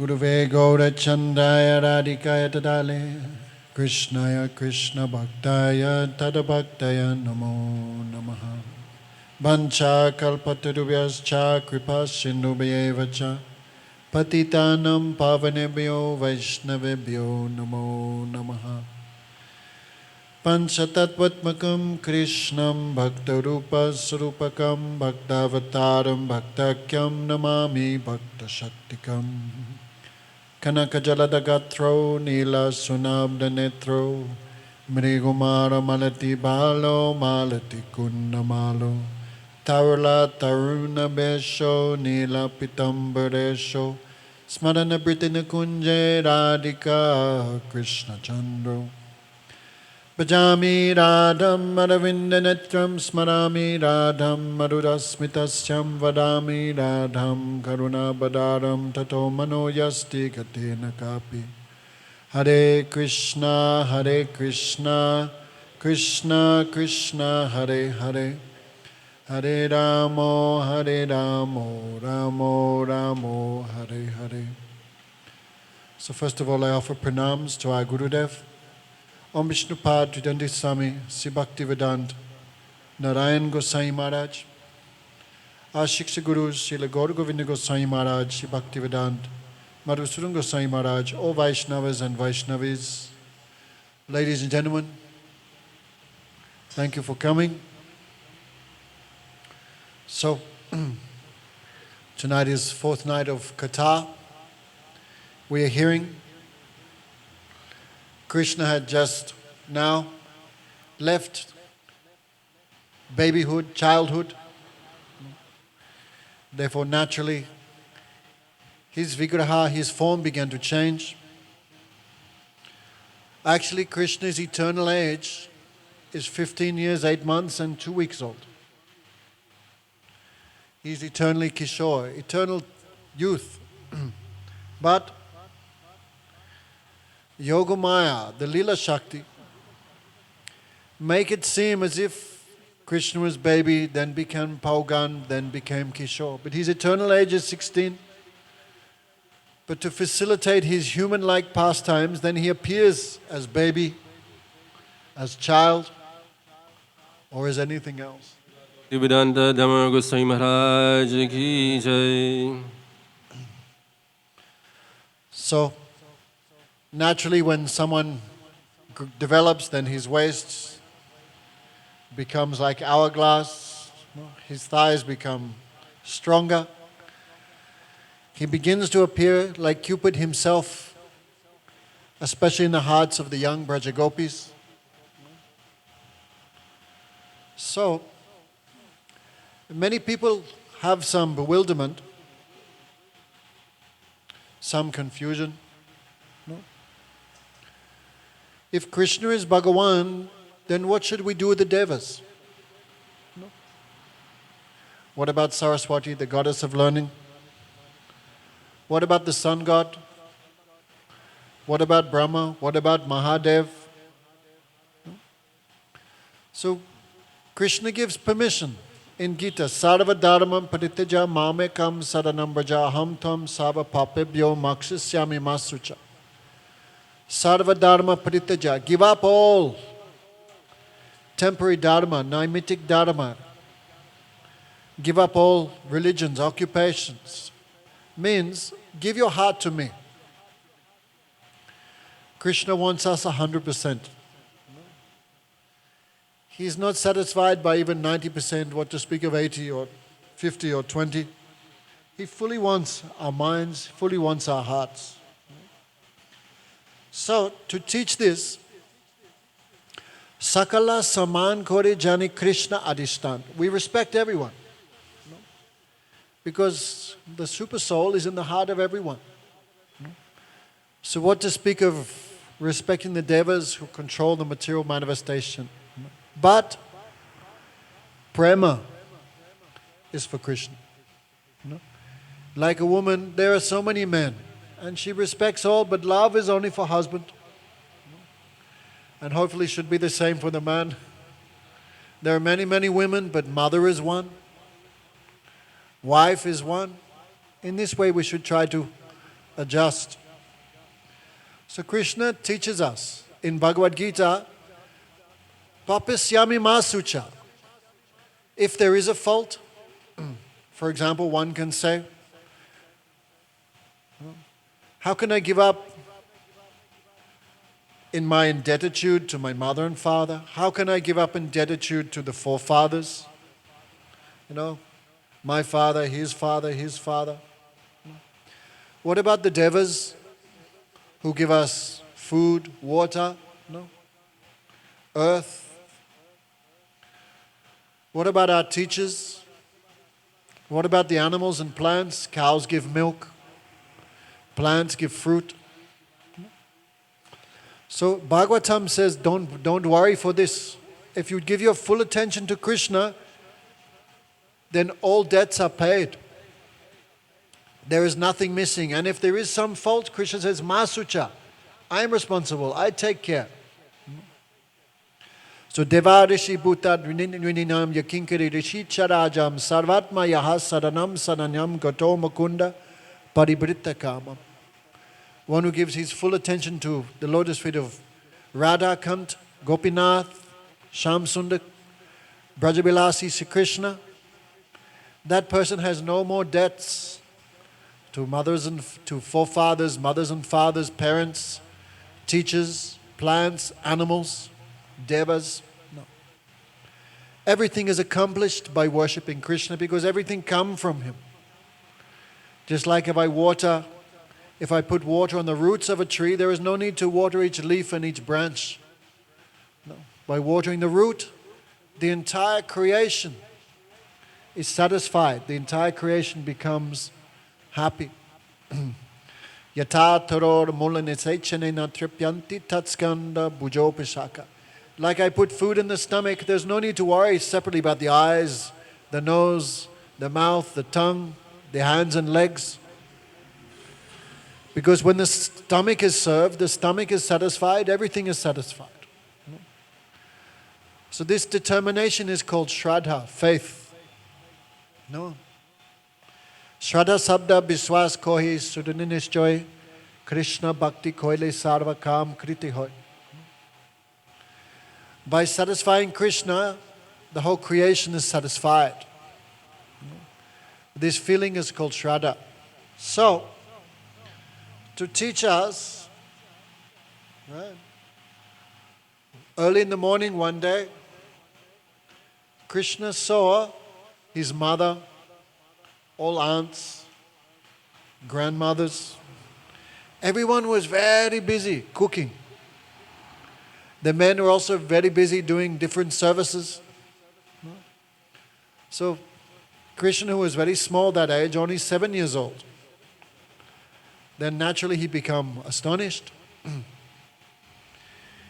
Guruve Gaurachandaya Radhikaya Tadale Krishnaya Krishna Bhaktaya Tadabhaktaya Namo Namaha Vancha Kalpatarubhyascha Kripa Sindhubhyevacha Patitanam Pavanebhyo Vaishnavebhyo Namo Namaha Panchatattvatmakam Krishnam Bhaktarupa Sarupakam Bhaktavataram Bhaktakyam Namami Bhaktashaktikam Kanakajaladagatro Nila Sunabdanetro Mrigumara Malati Balo Malati Kunnamalo Tarula Taruna Besho Nila Pitambaresho Smarana Britina Kunje Radhika Krishna Chandro Bhajami Radham Madhavindanetram Smarami Radham Madhurasmitasyam Vadami Radham Karuna Badaram Tato Mano Yasti Katena Kapi Hare Krishna Krishna Krishna Hare Hare Hare Ramo Ramo Ramo Hare Hare. So first of all I offer pranams to our Gurudev Om Vishnupad Tridanti Swami Sri Bhaktivedanta Narayan Gosai Maharajh, our Shiksha Gurus Srila Gaura Govinda Gosai Maharajh, Sri Bhaktivedanta, Madhusudan Gosai Maharajh, all Vaishnavas and Vaishnavis, ladies and gentlemen, thank you for coming. So, tonight is fourth night of Katha. We are hearing Krishna had just now left babyhood, childhood. Therefore, naturally, his vigraha, his form began to change. Actually, Krishna's eternal age is 15 years, 8 months and 2 weeks old. He's eternally Kishore, eternal youth. But Yogamaya, the Lila Shakti, make it seem as if Krishna was baby, then became Paugan, then became Kishore. But his eternal age is 16. But to facilitate his human-like pastimes, then he appears as baby, as child, or as anything else. Bhaktivedanta Damodara Maharajh ki jai. So, naturally, when someone develops, then his waist becomes like hourglass, his thighs become stronger. He begins to appear like Cupid himself, especially in the hearts of the young Brajagopis. So, many people have some bewilderment, some confusion. If Krishna is Bhagavan, then what should we do with the Devas? No. What about Saraswati, the goddess of learning? What about the sun god? What about Brahma? What about Mahadev? No. So Krishna gives permission in Gita. Sarva dharmam parityaja mamekam saranam braja aham tvam sava papebhyo makshisyami masucha. Sarva dharma parityaja, give up all temporary dharma, naimittic dharma. Give up all religions, occupations. Means, give your heart to me. Krishna wants us 100%. He's not satisfied by even 90%, what to speak of 80 or 50 or 20. He fully wants our minds, fully wants our hearts. So, to teach this, Sakala Saman Kore Jani Krishna Adishtan. We respect everyone. Because the super soul is in the heart of everyone. So what to speak of respecting the devas who control the material manifestation? But prema is for Krishna. Like a woman, there are so many men, and she respects all, but love is only for husband. And hopefully should be the same for the man. There are many, many women, but mother is one. Wife is one. In this way we should try to adjust. So Krishna teaches us in Bhagavad Gita, Papisyami masucha. If there is a fault, for example, one can say, how can I give up in my indebtitude to my mother and father? How can I give up indebtitude to the forefathers? My father, his father, his father. What about the devas who give us food, water, earth? What about our teachers? What about the animals and plants? Cows give milk, plants give fruit. So Bhagavatam says, don't worry for this. If you give your full attention to Krishna, then all debts are paid. There is nothing missing. And if there is some fault, Krishna says, Masucha, I am responsible, I take care. So Deva Rishi Bhuta Dvininam Yakinkari Rishi Charajam Sarvatma Yaha Saranam Sananyam Gato Mukunda Paribritta Kamam. One who gives his full attention to the lotus feet of Radha Kant, Gopinath, Shamsundar, Brajabilasi Sri Krishna, that person has no more debts to to forefathers, mothers and fathers, parents, teachers, plants, animals, devas. No. Everything is accomplished by worshipping Krishna because everything comes from him. Just like if I put water on the roots of a tree, there is no need to water each leaf and each branch. No. By watering the root, the entire creation is satisfied. The entire creation becomes happy. Yata taror mulanisechanena tripyanti tatskanda bujopishaka. Like I put food in the stomach, there's no need to worry separately about the eyes, the nose, the mouth, the tongue, the hands and legs. Because when the stomach is served, the stomach is satisfied, everything is satisfied. So this determination is called Shraddha, faith. No. Shraddha sabda biswas kohi sudaninishoy Krishna bhakti koile sarva kam kriti hoy. By satisfying Krishna, the whole creation is satisfied. This feeling is called Shraddha. So, to teach us, right, early in the morning one day, Krishna saw his mother, all aunts, grandmothers. Everyone was very busy cooking. The men were also very busy doing different services. So Krishna, who was very small that age, only 7 years old, then naturally he became astonished.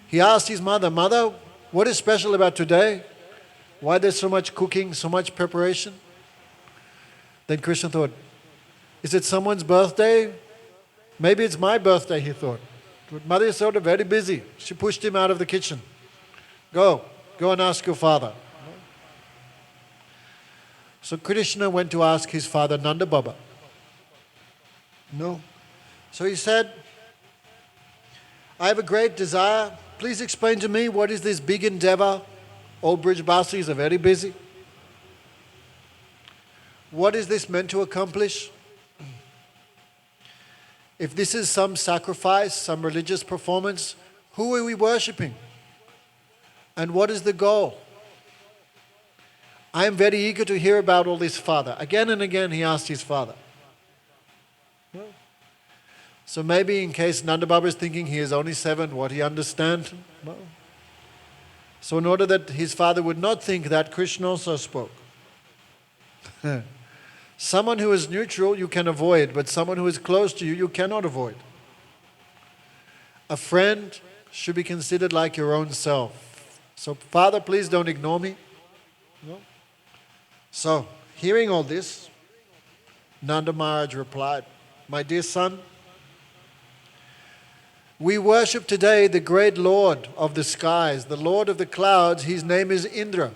He asked his mother, "Mother, what is special about today? Why there's so much cooking, so much preparation?" Then Krishna thought, is it someone's birthday? Maybe it's my birthday, he thought. But mother is sort of very busy. She pushed him out of the kitchen. Go and ask your father. So Krishna went to ask his father, Nanda Baba. No. So he said, I have a great desire. Please explain to me what is this big endeavor. All Brijbasis are very busy. What is this meant to accomplish? If this is some sacrifice, some religious performance, who are we worshipping? And what is the goal? I am very eager to hear about all this, Father. Again and again he asked his father. So maybe in case Nanda Baba is thinking he is only 7, what he understand? No. So in order that his father would not think that, Krishna also spoke. Someone who is neutral you can avoid, but someone who is close to you, you cannot avoid. A friend should be considered like your own self. So, Father, please don't ignore me. No? So, hearing all this, Nanda Maharaj replied, my dear son, we worship today the great Lord of the skies, the Lord of the clouds. His name is Indra.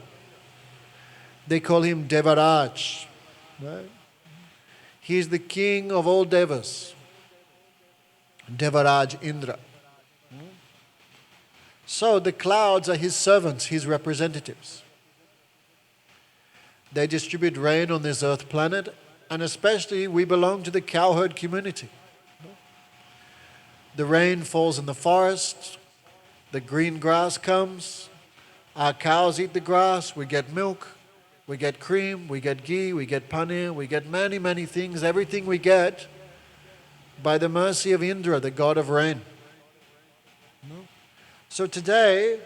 They call him Devaraj. Right? He is the king of all devas. Devaraj Indra. So the clouds are his servants, his representatives. They distribute rain on this earth planet, and especially we belong to the cowherd community. The rain falls in the forest, the green grass comes, our cows eat the grass, we get milk, we get cream, we get ghee, we get paneer, we get many, many things. Everything we get by the mercy of Indra, the god of rain. So today,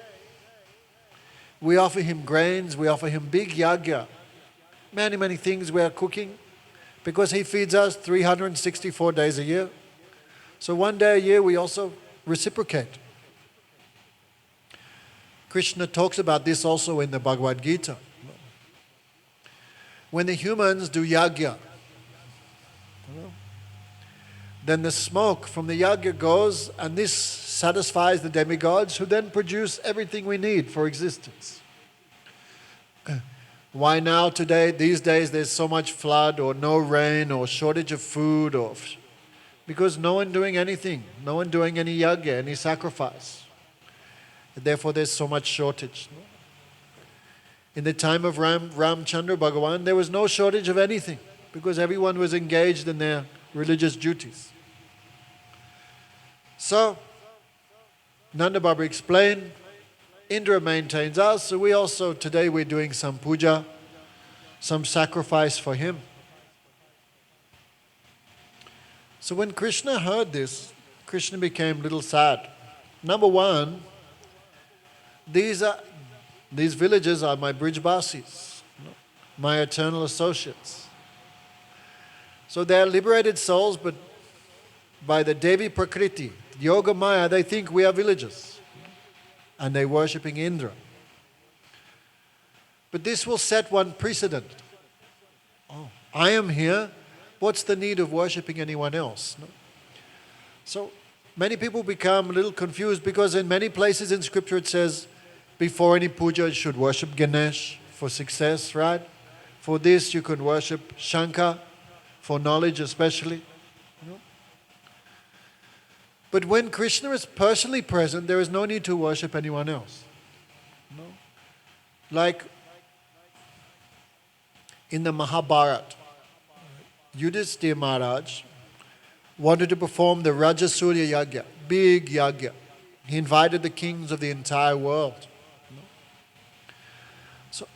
we offer him grains, we offer him big yagya. Many, many things we are cooking because he feeds us 364 days a year. So one day a year we also reciprocate. Krishna talks about this also in the Bhagavad Gita. When the humans do yagya, then the smoke from the yagya goes, and this satisfies the demigods, who then produce everything we need for existence. Why now today, these days, there's so much flood or no rain or shortage of food? Because no one doing anything, no one doing any yagya, any sacrifice. Therefore there's so much shortage. In the time of Ramchandra Bhagavan, there was no shortage of anything because everyone was engaged in their religious duties. So, Nanda Baba explained, Indra maintains us, so we also, today we're doing some puja, some sacrifice for him. So when Krishna heard this, Krishna became a little sad. Number one, these villages are my Brijbasis, my eternal associates. So they are liberated souls, but by the Devi Prakriti, Yoga Maya, they think we are villagers. And they're worshipping Indra. But this will set one precedent. Oh, I am here. What's the need of worshipping anyone else? No? So many people become a little confused because in many places in scripture it says, before any puja you should worship Ganesh for success, right? For this you could worship Shankar, for knowledge especially. But when Krishna is personally present, there is no need to worship anyone else. No? Like in the Mahabharata, Yudhishthira Maharajh wanted to perform the Rajasurya Yagya, big Yagya. He invited the kings of the entire world. So,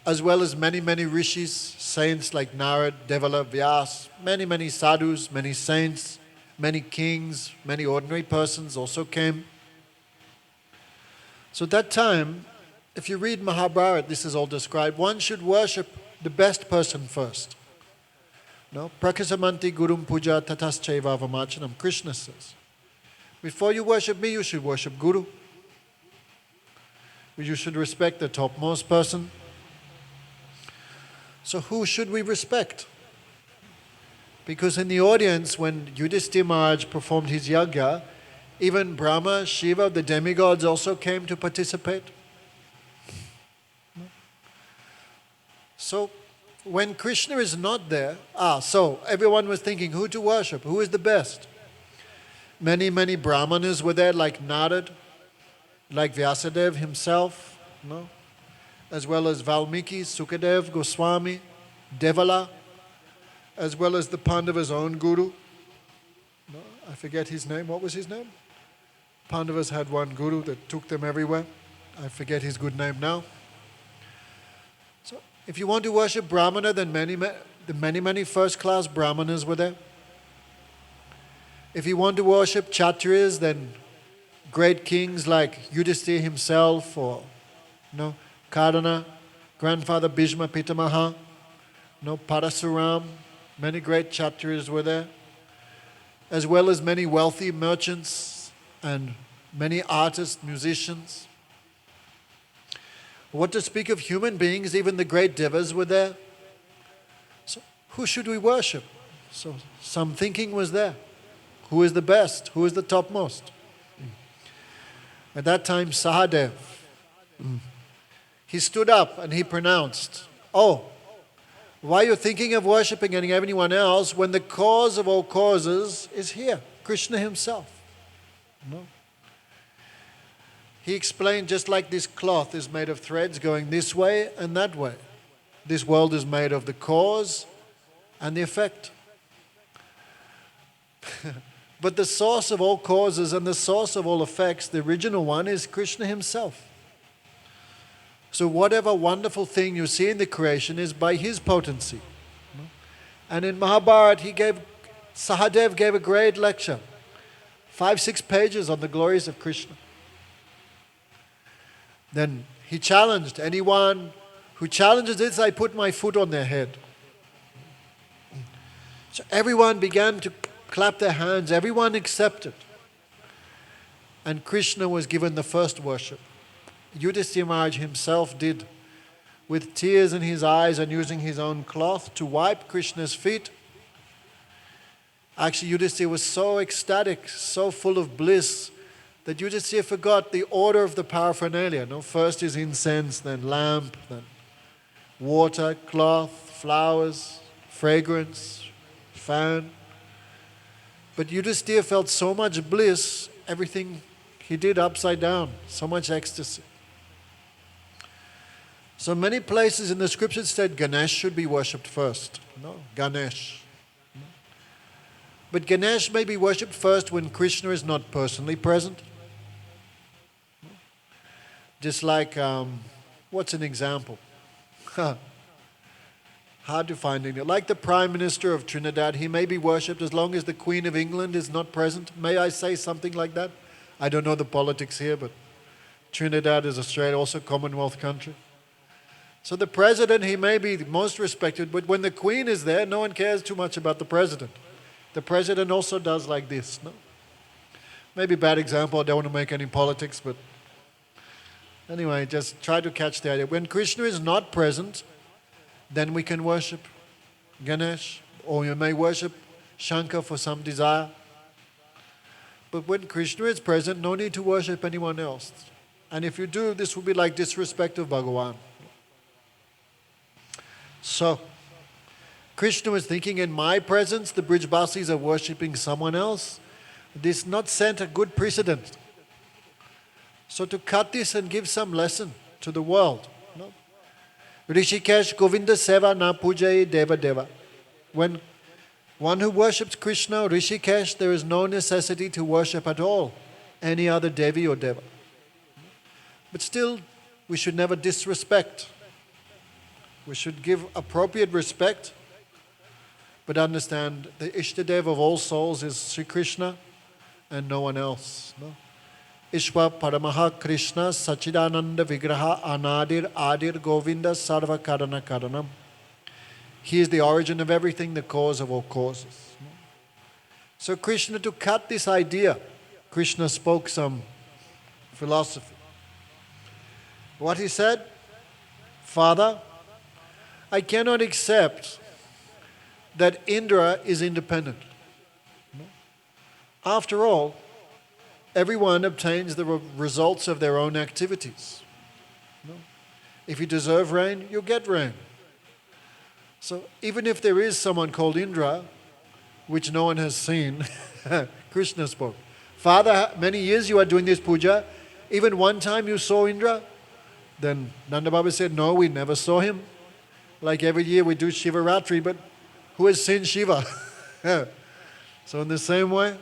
as well as many, many rishis, saints like Narad, Devala, Vyas, many, many sadhus, many saints, many kings, many ordinary persons also came. So at that time, if you read Mahabharata, this is all described, one should worship the best person first. No? Prakasamanti gurum puja tataschaiva vamachanam, Krishna says. Before you worship me, you should worship Guru. You should respect the topmost person. So who should we respect? Because in the audience, when Yudhishthira Maharaj performed his yagya, even Brahma, Shiva, the demigods also came to participate. So when Krishna is not there, so everyone was thinking who to worship, who is the best? Many, many Brahmanas were there, like Narad, like Vyasadeva himself, no? As well as Valmiki, Sukadev, Goswami, Devala, as well as the Pandavas' own guru. No, I forget his name. What was his name? Pandavas had one guru that took them everywhere. I forget his good name now. So if you want to worship Brahmana, then many first-class Brahmanas were there. If you want to worship Kshatriyas, then great kings like Yudhishthira himself or Karna, grandfather Bhishma Pitamaha, Parasuram, many great Kshatriyas were there, as well as many wealthy merchants and many artists, musicians. What to speak of human beings, even the great devas were there. So who should we worship? So some thinking was there. Who is the best? Who is the topmost? At that time, Sahadev, he stood up and he pronounced, why are you thinking of worshipping anyone else when the cause of all causes is here, Krishna himself. No? He explained, just like this cloth is made of threads going this way and that way, this world is made of the cause and the effect. But the source of all causes and the source of all effects, the original one, is Krishna himself. So whatever wonderful thing you see in the creation is by his potency. And in Mahabharata, Sahadev gave a great lecture, 5-6 pages on the glories of Krishna. Then he challenged anyone who challenges this, I put my foot on their head. So everyone began to clap their hands, everyone accepted. And Krishna was given the first worship. Yudhisthira Maharaj himself did, with tears in his eyes and using his own cloth to wipe Krishna's feet. Actually, Yudhisthira was so ecstatic, so full of bliss, that Yudhisthira forgot the order of the paraphernalia. No? First is incense, then lamp, then water, cloth, flowers, fragrance, fan. But Yudhisthira felt so much bliss, everything he did upside down, so much ecstasy. So many places in the scriptures said Ganesh should be worshipped first. No, Ganesh. But Ganesh may be worshipped first when Krishna is not personally present. Just like, what's an example? Hard to find it. Like the Prime Minister of Trinidad, he may be worshipped as long as the Queen of England is not present. May I say something like that? I don't know the politics here, but Trinidad is Australia, also Commonwealth country. So the president, he may be the most respected, but when the Queen is there, no one cares too much about the president. The president also does like this, no? Maybe a bad example, I don't want to make any politics, but anyway, just try to catch the idea. When Krishna is not present, then we can worship Ganesh, or you may worship Shankar for some desire. But when Krishna is present, no need to worship anyone else. And if you do, this will be like disrespect of Bhagavan. So, Krishna was thinking, in my presence, the Brijbasis are worshipping someone else. This not set a good precedent. So to cut this and give some lesson to the world. No? Rishikesh Govinda Seva na Pujai Deva Deva. When one who worships Krishna, Rishikesh, there is no necessity to worship at all any other Devi or Deva. But still, we should never disrespect. We should give appropriate respect, but understand the Ishtadev of all souls is Sri Krishna and no one else. No? Ishva Paramaha Krishna Sachidananda Vigraha Anadir Adir Govinda Sarva Karana Karanam. He is the origin of everything, the cause of all causes. No? So Krishna, to cut this idea, Krishna spoke some philosophy. What he said? Father, I cannot accept that Indra is independent. No? After all, everyone obtains the results of their own activities. No? If you deserve rain, you'll get rain. So even if there is someone called Indra, which no one has seen, Krishna spoke. Father, many years you are doing this puja. Even one time you saw Indra? Then Nanda Baba said, no, we never saw him. Like every year we do Shivaratri, but who has seen Shiva? So in the same way,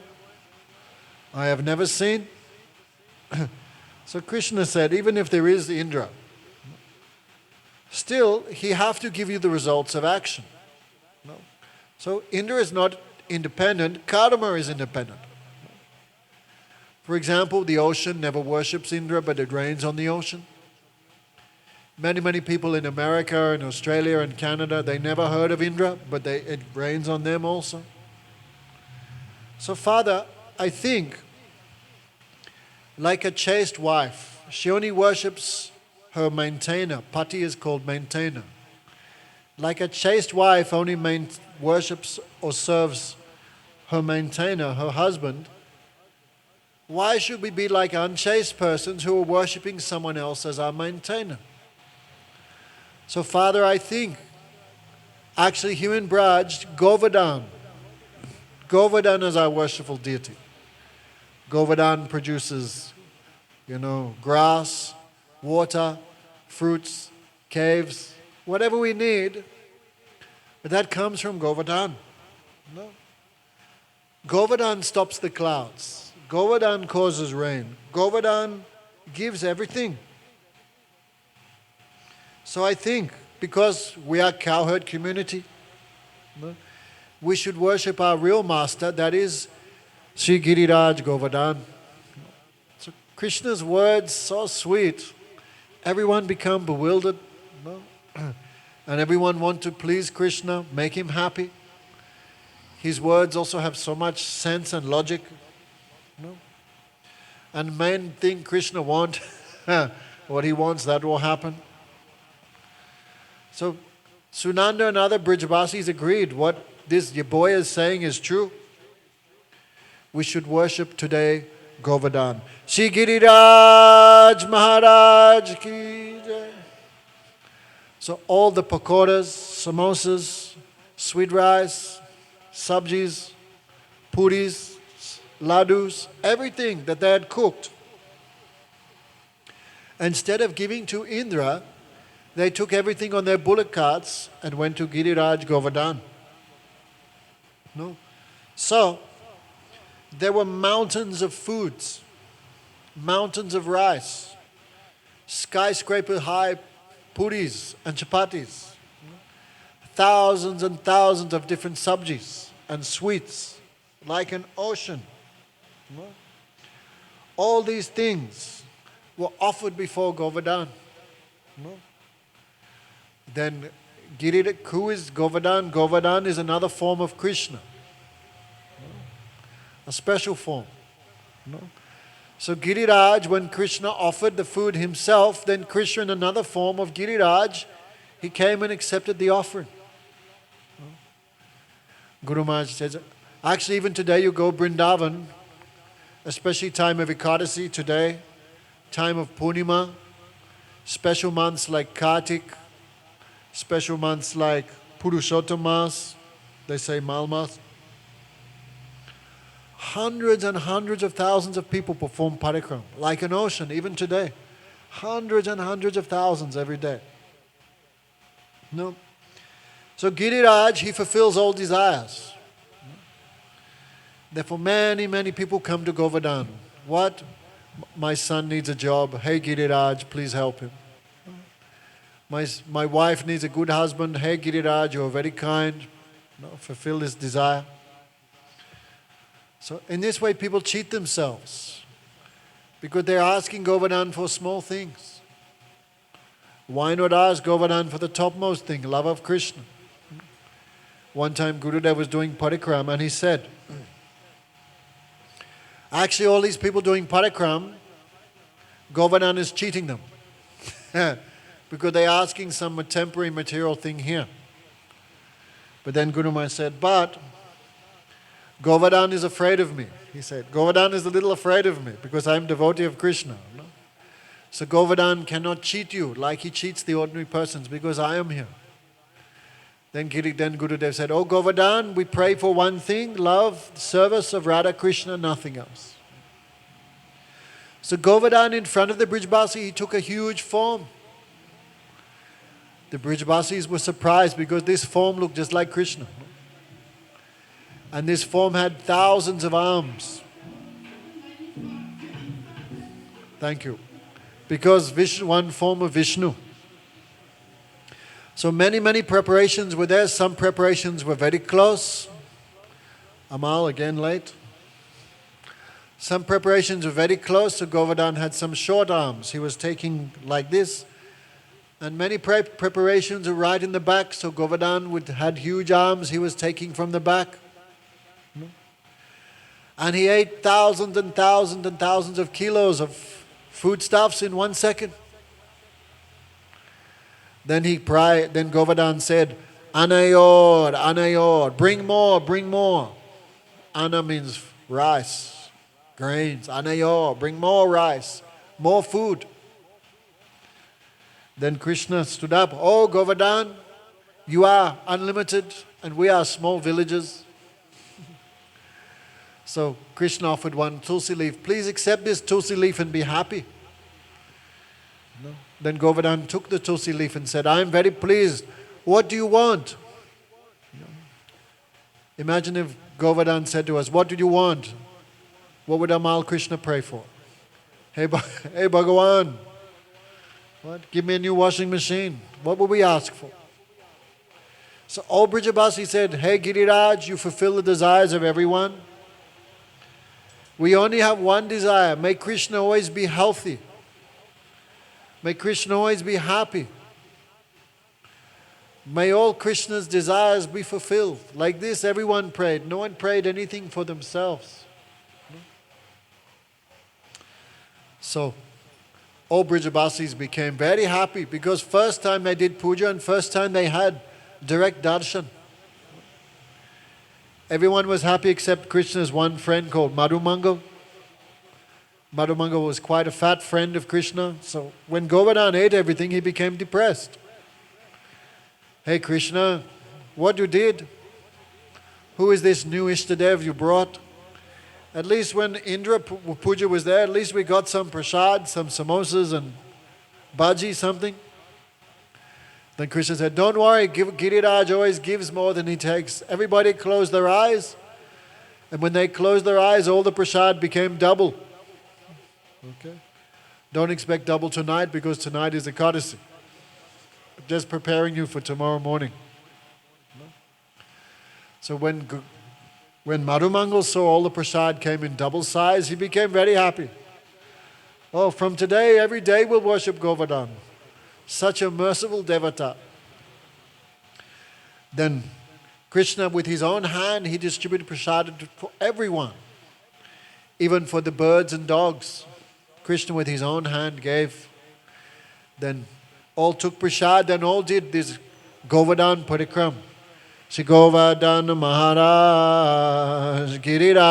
I have never seen. So Krishna said, even if there is Indra, still he have to give you the results of action. No? So Indra is not independent, karma is independent. For example, the ocean never worships Indra, but it rains on the ocean. Many people in America and Australia and Canada, they never heard of Indra, but it rains on them also. So Father, I think, like a chaste wife, she only worships her maintainer. Pati is called maintainer. Like a chaste wife only worships or serves her maintainer, her husband, why should we be like unchaste persons who are worshipping someone else as our maintainer? So Father, I think, actually here in Braj, Govardhan, Govardhan is our worshipful deity. Govardhan produces, grass, water, fruits, caves, whatever we need. But that comes from Govardhan. No. Govardhan stops the clouds. Govardhan causes rain. Govardhan gives everything. So I think, because we are cowherd community, we should worship our real master, that is Sri Giriraj Govardhan. So Krishna's words, so sweet. Everyone become bewildered. And everyone want to please Krishna, make him happy. His words also have so much sense and logic. And men think Krishna want what he wants, that will happen. So Sunanda and other Brijvasis agreed what this boy is saying is true. We should worship today Govardhan. Shri Giriraj Maharajh ki jai. So all the pakoras, samosas, sweet rice, sabjis, puris, ladus, everything that they had cooked, instead of giving to Indra, they took everything on their bullock carts and went to Giriraj Govardhan. So there were mountains of foods, mountains of rice, skyscraper high puris and chapatis, thousands and thousands of different sabjis and sweets, like an ocean. All these things were offered before Govardhan. Then who is Govardhan? Govardhan is another form of Krishna. A special form. So Giriraj, when Krishna offered the food himself, then Krishna in another form of Giriraj, he came and accepted the offering. Guru Maharaj says, actually even today you go Vrindavan, especially time of Ekadasi today, time of Purnima, special months like Kartik, special months like Purushottam Mas, they say Malmas. Hundreds and hundreds of thousands of people perform parikram, like an ocean, even today. Hundreds and hundreds of thousands every day. So Giriraj, he fulfills all desires. Therefore many, many people come to Govardhan. What? My son needs a job. Hey Giriraj, please help him. My wife needs a good husband. Hey Giriraj, you are very kind. Fulfill this desire. So in this way people cheat themselves because they're asking Govardhan for small things. Why not ask Govardhan for the topmost thing, love of Krishna? One time Gurudev was doing parikram and he said, actually all these people doing parikram, Govardhan is cheating them because they're asking some temporary material thing here. But then Guru Maharaj said, but Govardhan is afraid of me. He said, Govardhan is a little afraid of me because I'm devotee of Krishna. So Govardhan cannot cheat you like he cheats the ordinary persons because I am here. Then Gurudev said, oh Govardhan, we pray for one thing, love, service of Radha Krishna, nothing else. So Govardhan in front of the Brijbasi, he took a huge form. The Brijbasis were surprised because this form looked just like Krishna. And this form had thousands of arms. Thank you. Because one form of Vishnu. So many, many preparations were there. Some preparations were very close. Amal, again late. Some preparations were very close. So Govardhan had some short arms. He was taking like this. And many preparations were right in the back. So Govardhan had huge arms. He was taking from the back. And he ate thousands and thousands and thousands of kilos of foodstuffs in 1 second. Then Govardhan said, Anayor, Anayor, bring more, bring more. Ana means rice, grains. Anayor, bring more rice, more food. Then Krishna stood up, oh Govardhan, you are unlimited and we are small villagers. So Krishna offered one tulsi leaf. Please accept this tulsi leaf and be happy. No. Then Govardhan took the tulsi leaf and said, I am very pleased. What do you want? Imagine if Govardhan said to us, what do you want? What would Amal Krishna pray for? Hey Bhagavan, what? Give me a new washing machine. What would we ask for? So all Brijabasi said, hey Giriraj, you fulfill the desires of everyone. We only have one desire. May Krishna always be healthy. May Krishna always be happy. May all Krishna's desires be fulfilled. Like this, everyone prayed. No one prayed anything for themselves. So, all Brijabasis became very happy because first time they did puja and first time they had direct darshan. Everyone was happy except Krishna's one friend called Madhumangal. Madhumangal was quite a fat friend of Krishna. So when Govardhan ate everything, he became depressed. Hey Krishna, what you did? Who is this new Ishtadev you brought? At least when Indra Puja was there, at least we got some prasad, some samosas and bhaji, something. Then Krishna said, don't worry, Giriraj always gives more than he takes. Everybody closed their eyes. And when they closed their eyes, all the prasad became double. Okay? Don't expect double tonight because tonight is Ekadasi. Just preparing you for tomorrow morning. So when Madhumangal saw all the prasad came in double size, he became very happy. Oh, from today, every day we'll worship Govardhan. Such a merciful devata. Then Krishna, with his own hand, he distributed prasad for everyone. Even for the birds and dogs. Krishna with his own hand gave. Then all took prasad and all did this Govardhan parikram. Shri Govardhan Maharajh Giriraj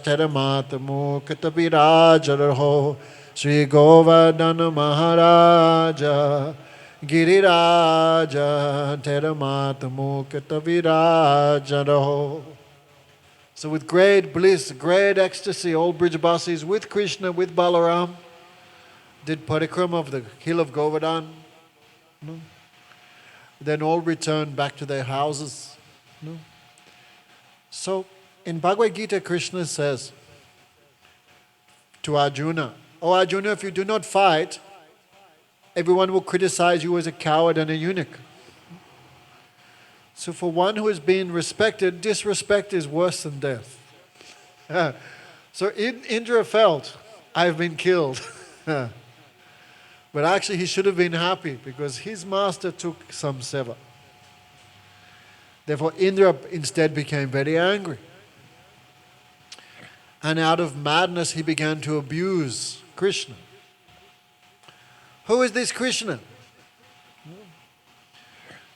Teramatamo Katabiraj Shri Govardhan Maharaja Giriraja Teramatamo Katabiraj. So with great bliss, great ecstasy, all Brijabasis with Krishna, with Balaram, did parikram of the hill of Govardhan. No? Then all returned back to their houses. No? So in Bhagavad Gita, Krishna says to Arjuna, oh Arjuna, if you do not fight, everyone will criticize you as a coward and a eunuch. So for one who is being respected, disrespect is worse than death. So Indra felt, I've been killed. But actually he should have been happy because his master took some seva. Therefore Indra instead became very angry. And out of madness he began to abuse Krishna. Who is this Krishna?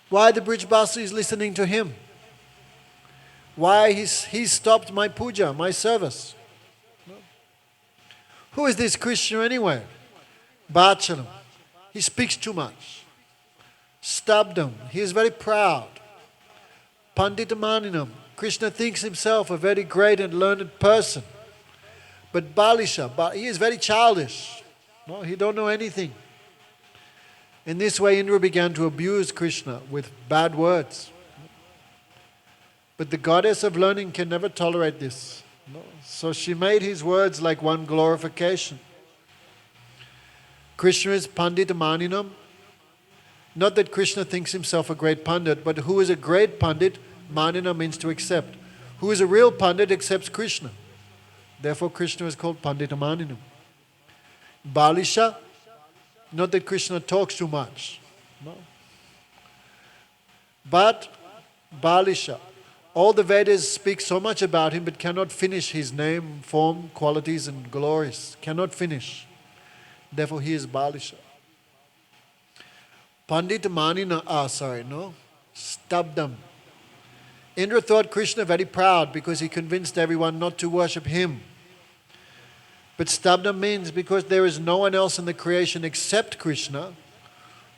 Why the Brijbasi is listening to him? Why he stopped my puja, my service? Who is this Krishna anyway? Bhachalam. He speaks too much. Stabdam. He is very proud. Panditamaninam. Krishna thinks himself a very great and learned person. But Balisha, he is very childish. No, he don't know anything. In this way, Indra began to abuse Krishna with bad words. But the goddess of learning can never tolerate this. No. So she made his words like one glorification. Krishna is Pandit Maninam. Not that Krishna thinks himself a great Pandit, but who is a great Pandit? Manina means to accept. Who is a real Pandit accepts Krishna. Therefore Krishna is called Pandit Maninam. Balisha, not that Krishna talks too much. No. But Balisha, all the Vedas speak so much about him but cannot finish his name, form, qualities and glories. Cannot finish. Therefore he is Balisha. Pandit Manina, Stabdam. Indra thought Krishna very proud because he convinced everyone not to worship him. But Stabdam means because there is no one else in the creation except Krishna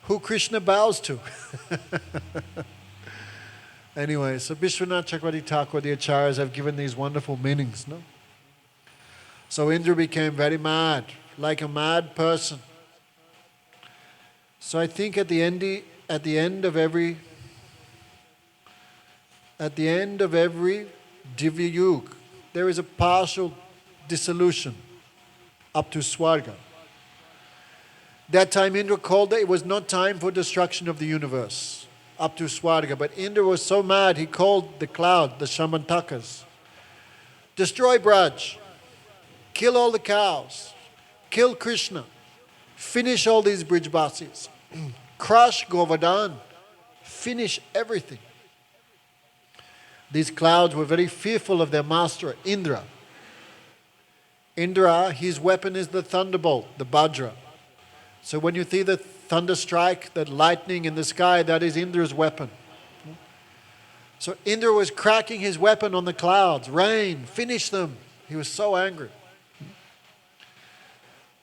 who Krishna bows to. Anyway, so Vishwanath Chakravarti Thakur, the acharyas have given these wonderful meanings, no? So Indra became very mad, like a mad person. So I think at the end of every Divya Yug, there is a partial dissolution up to Swarga. That time Indra called that it was not time for destruction of the universe, up to Swarga. But Indra was so mad, he called the cloud, the Shamantakas. Destroy Braj. Kill all the cows. Kill Krishna. Finish all these Brijbasis. Crush Govardhan. Finish everything. These clouds were very fearful of their master, Indra. Indra, his weapon is the thunderbolt, the Vajra. So when you see the thunder strike, that lightning in the sky, that is Indra's weapon. So Indra was cracking his weapon on the clouds. Rain, finish them. He was so angry.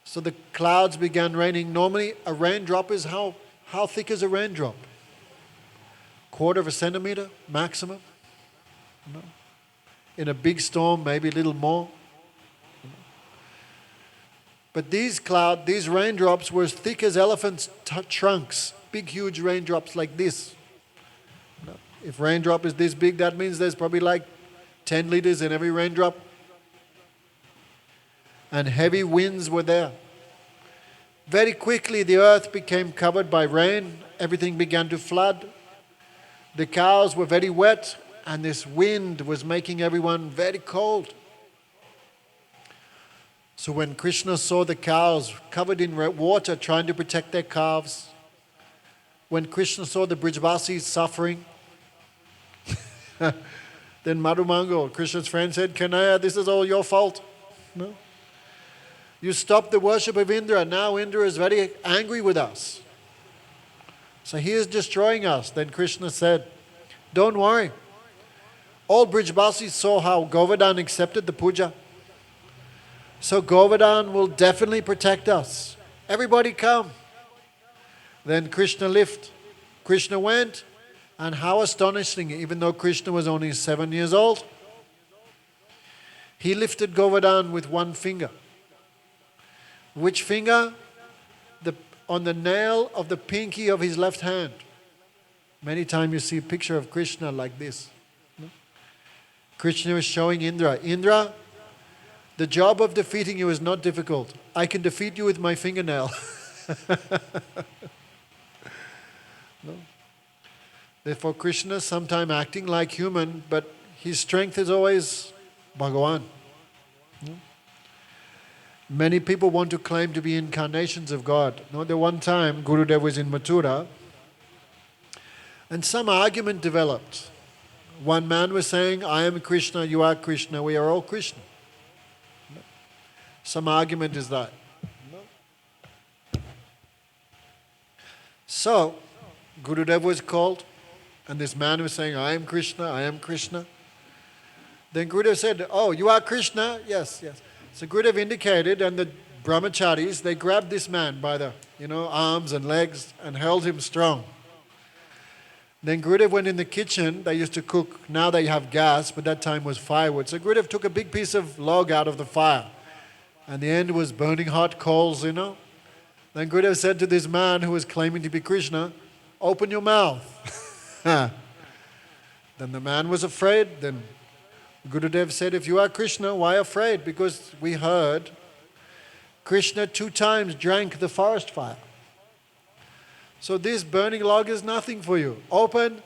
So the clouds began raining. Normally a raindrop is how thick is a raindrop? 1/4 centimeter maximum. No. In a big storm, maybe a little more. But these raindrops were as thick as elephants' trunks. Big, huge raindrops like this. If raindrop is this big, that means there's probably like 10 liters in every raindrop. And heavy winds were there. Very quickly, the earth became covered by rain. Everything began to flood. The cows were very wet, and this wind was making everyone very cold. So when Krishna saw the cows covered in water trying to protect their calves, when Krishna saw the Brijbasis suffering, then Madhumangal, Krishna's friend, said, Kanaya, this is all your fault. No? You stopped the worship of Indra. Now Indra is very angry with us. So he is destroying us. Then Krishna said, don't worry. All Brijbasis saw how Govardhan accepted the puja. So Govardhan will definitely protect us. Everybody come. Then Krishna left. Krishna went. And how astonishing, even though Krishna was only 7 years old, he lifted Govardhan with one finger. Which finger? On the nail of the pinky of his left hand. Many times you see a picture of Krishna like this. Krishna was showing Indra, Indra, the job of defeating you is not difficult. I can defeat you with my fingernail. No? Therefore Krishna sometimes acting like human, but his strength is always Bhagavan. No? Many people want to claim to be incarnations of God. No, the one time Gurudev was in Mathura, and some argument developed. One man was saying, I am Krishna, you are Krishna, we are all Krishna. No. Some argument is that. No. So, Gurudev was called, and this man was saying, I am Krishna, I am Krishna. Then Gurudev said, oh, you are Krishna? Yes, yes. So Gurudev indicated, and the brahmacharis, they grabbed this man by the arms and legs and held him strong. Then Gurudev went in the kitchen. They used to cook. Now they have gas, but that time was firewood. So Gurudev took a big piece of log out of the fire. And the end was burning hot coals, Then Gurudev said to this man who was claiming to be Krishna, open your mouth. Then the man was afraid. Then Gurudev said, if you are Krishna, why afraid? Because we heard Krishna 2 times drank the forest fire. So this burning log is nothing for you. Open.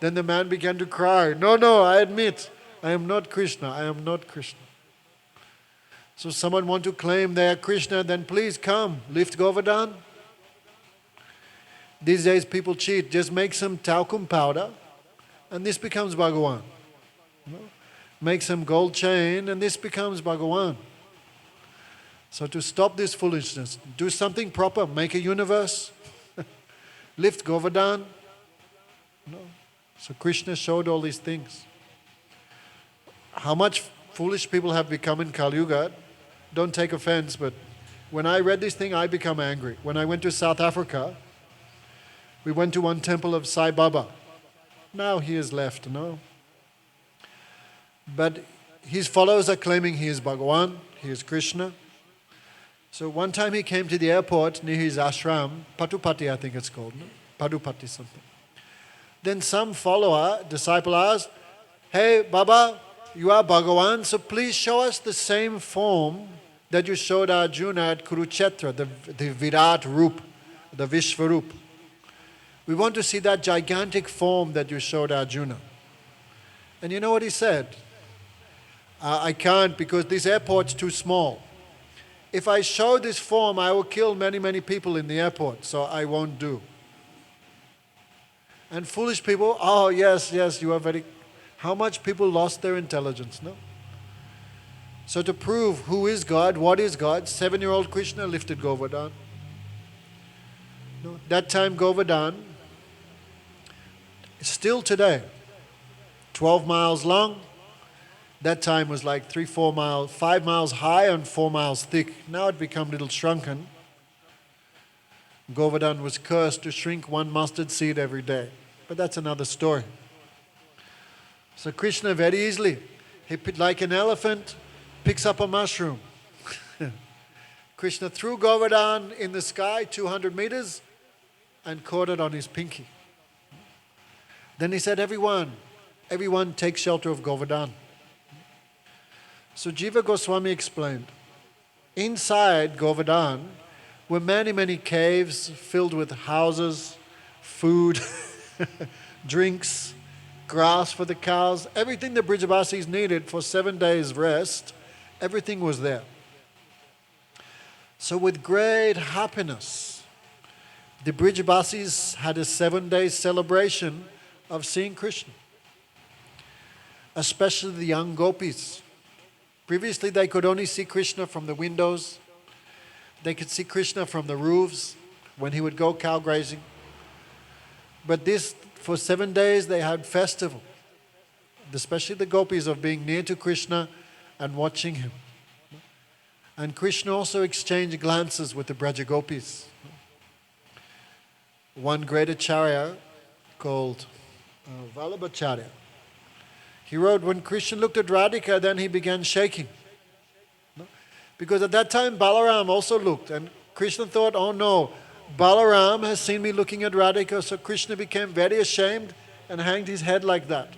Then the man began to cry. No, I admit, I am not Krishna. I am not Krishna. So someone want to claim they are Krishna, then please come, lift Govardhan. These days people cheat. Just make some talcum powder and this becomes Bhagavan. Make some gold chain and this becomes Bhagavan. So to stop this foolishness, do something proper, make a universe. Lift Govardhan. No. So Krishna showed all these things. How much foolish people have become in Kali Yuga, don't take offense, but when I read this thing, I become angry. When I went to South Africa, we went to one temple of Sai Baba. Now he is left, no? But his followers are claiming he is Bhagawan, he is Krishna. So one time he came to the airport near his ashram, Patupati I think it's called, no? Padupati something. Then some follower, disciple asked, "Hey Baba, you are Bhagawan, so please show us the same form that you showed Arjuna at Kurukshetra, the Virat Roop, the Vishvarup. We want to see that gigantic form that you showed Arjuna." And you know what he said? "I can't because this airport's too small. If I show this form, I will kill many, many people in the airport, so I won't do." And foolish people, "Oh, yes, you are very..." How much people lost their intelligence, no? So to prove who is God, what is God, 7-year-old Krishna lifted Govardhan. No, that time Govardhan, still today, 12 miles long. That time was like 3-4 miles, 5 miles high and 4 miles thick. Now it become a little shrunken. Govardhan was cursed to shrink 1 mustard seed every day. But that's another story. So Krishna very easily, like an elephant, picks up a mushroom. Krishna threw Govardhan in the sky 200 meters and caught it on his pinky. Then he said, everyone take shelter of Govardhan. So Jiva Goswami explained, inside Govardhan were many, many caves filled with houses, food, drinks, grass for the cows, everything the Brijabasis needed for 7 days' rest, everything was there. So with great happiness, the Brijabasis had a 7-day celebration of seeing Krishna, especially the young gopis. Previously, they could only see Krishna from the windows. They could see Krishna from the roofs when he would go cow grazing. But this, for 7 days, they had festival, especially the gopis, of being near to Krishna and watching him. And Krishna also exchanged glances with the Braja gopis. One great acharya called Vallabhacharya, he wrote, when Krishna looked at Radhika, then he began shaking. Because at that time, Balaram also looked. And Krishna thought, oh no, Balaram has seen me looking at Radhika. So Krishna became very ashamed and hanged his head like that.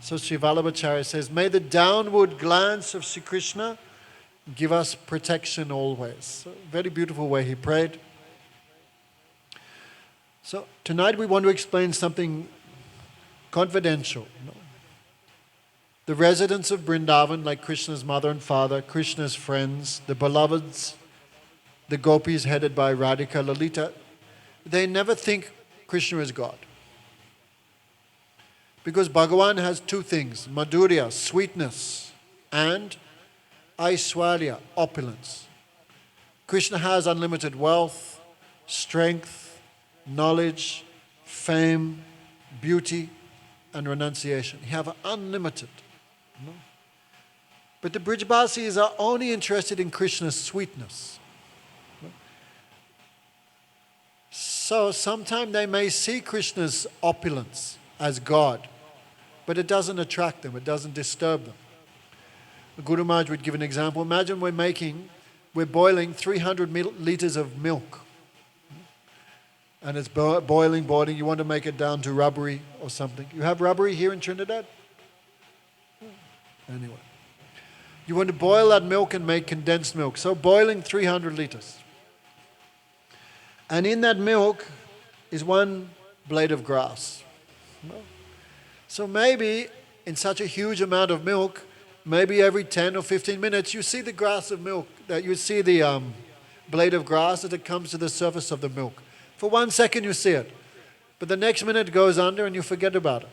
So Sri Vallabhacharya says, may the downward glance of Sri Krishna give us protection always. So, very beautiful way he prayed. So tonight we want to explain something confidential. The residents of Vrindavan, like Krishna's mother and father, Krishna's friends, the beloveds, the gopis headed by Radhika Lalita, they never think Krishna is God. Because Bhagavan has two things, madhurya, sweetness, and aishwarya, opulence. Krishna has unlimited wealth, strength, knowledge, fame, beauty, and renunciation. He have unlimited. No. But the Brijabasis are only interested in Krishna's sweetness. No. So sometimes they may see Krishna's opulence as God, but it doesn't attract them, it doesn't disturb them. Guru Maharaj would give an example. Imagine we're boiling 300 liters of milk. And it's boiling, you want to make it down to rubbery or something. You have rubbery here in Trinidad? Anyway. You want to boil that milk and make condensed milk. So boiling 300 liters. And in that milk is one blade of grass. So maybe in such a huge amount of milk, maybe every 10 or 15 minutes, you see the grass of milk, that you see the blade of grass as it comes to the surface of the milk. For 1 second you see it, but the next minute it goes under and you forget about it.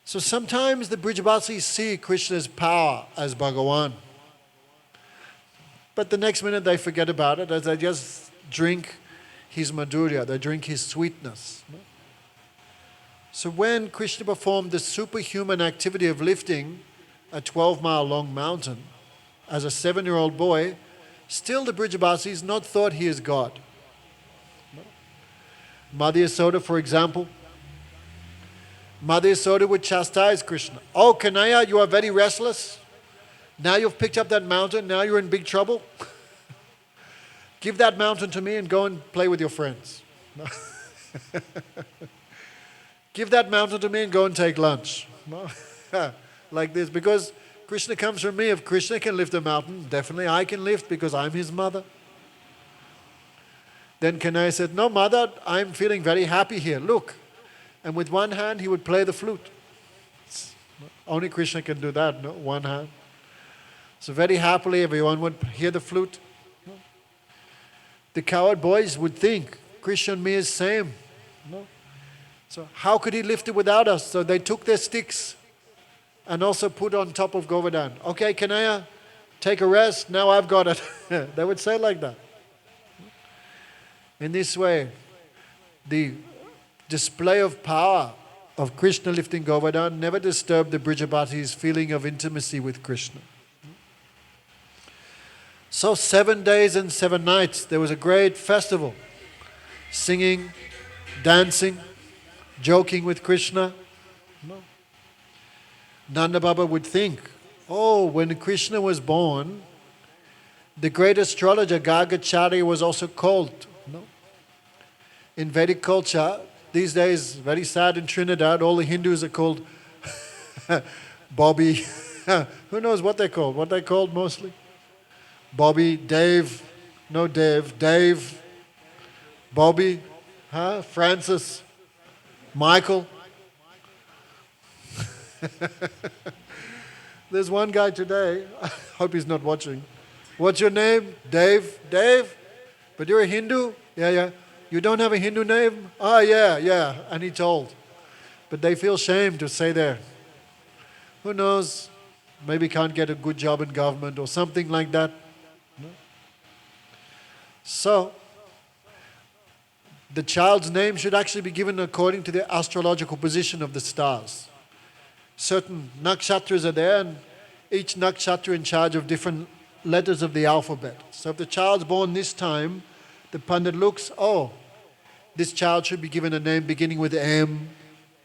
So sometimes the Brijabasis see Krishna's power as Bhagavan, but the next minute they forget about it as they just drink his madhurya, they drink his sweetness. So when Krishna performed the superhuman activity of lifting a 12-mile long mountain as a 7-year-old boy, still the Brijabasis not thought he is God. Mother Yasoda, for example, Mother Yasoda would chastise Krishna. Oh, Kanaya, you are very restless. Now you've picked up that mountain, now you're in big trouble. Give that mountain to me and go and play with your friends. No. Give that mountain to me and go and take lunch. No. Like this, because Krishna comes from me. If Krishna can lift a mountain, definitely I can lift because I'm his mother. Then Kanaya said, no, mother, I'm feeling very happy here. Look. And with one hand, he would play the flute. Only Krishna can do that, no? One hand. So very happily, everyone would hear the flute. The cowherd boys would think, Krishna and me is same. No? So how could he lift it without us? So they took their sticks and also put on top of Govardhan. Okay, Kanaya, take a rest. Now I've got it. They would say like that. In this way, the display of power of Krishna lifting Govardhan never disturbed the Brijabhati's feeling of intimacy with Krishna. So 7 days and 7 nights, there was a great festival. Singing, dancing, joking with Krishna. Nanda Baba would think, oh, when Krishna was born, the great astrologer Gargacharya was also called. No? In Vedic culture, these days, very sad in Trinidad, all the Hindus are called Bobby. Who knows what they're called? What they're called mostly? Bobby, Dave, no Dave, Bobby, Francis, Michael. There's one guy today, I hope he's not watching. What's your name? Dave? But you're a Hindu? Yeah. You don't have a Hindu name? Yeah. And he told. But they feel shame to say there. Who knows? Maybe can't get a good job in government or something like that. No? So, the child's name should actually be given according to the astrological position of the stars. Certain nakshatras are there, and each nakshatra in charge of different letters of the alphabet. So if the child's born this time, the Pandit looks, oh, this child should be given a name beginning with M,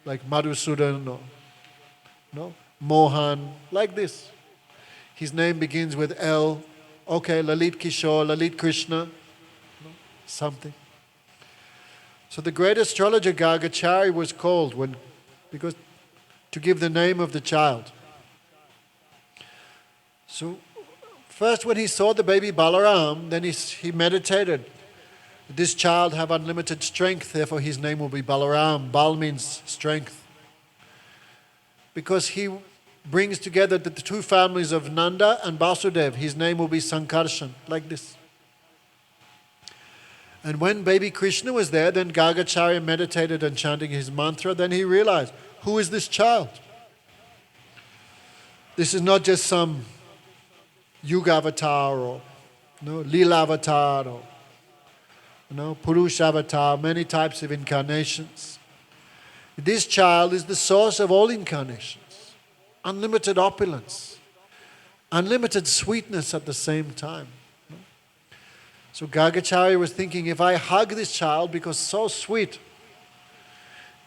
like Madhusudan or Mohan, like this. His name begins with L. Okay, Lalit Kishore, Lalit Krishna, something. So the great astrologer Gargacharya was called because to give the name of the child. So first when he saw the baby Balaram, then he meditated. This child have unlimited strength, therefore his name will be Balaram. Bal means strength. Because he brings together the two families of Nanda and Vasudev, his name will be Sankarshan, like this. And when baby Krishna was there, then Gargacharya meditated and chanting his mantra, then he realized, who is this child? This is not just some Yuga avatar or Leela avatar or Purush avatar, many types of incarnations. This child is the source of all incarnations. Unlimited opulence, unlimited sweetness at the same time. So Gargacharya was thinking, if I hug this child because so sweet,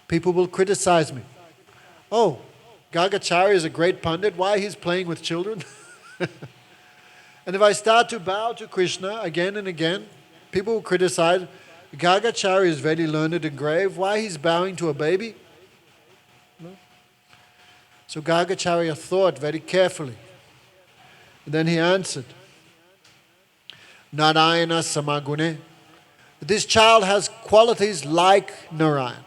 people will criticize me. Oh, Gargacharya is a great Pandit, why he's playing with children? And if I start to bow to Krishna again and again, people will criticize, Gargacharya is very learned and grave, why he's bowing to a baby? No? So Gargacharya thought very carefully. And then he answered, Narayana Samagune. This child has qualities like Narayan.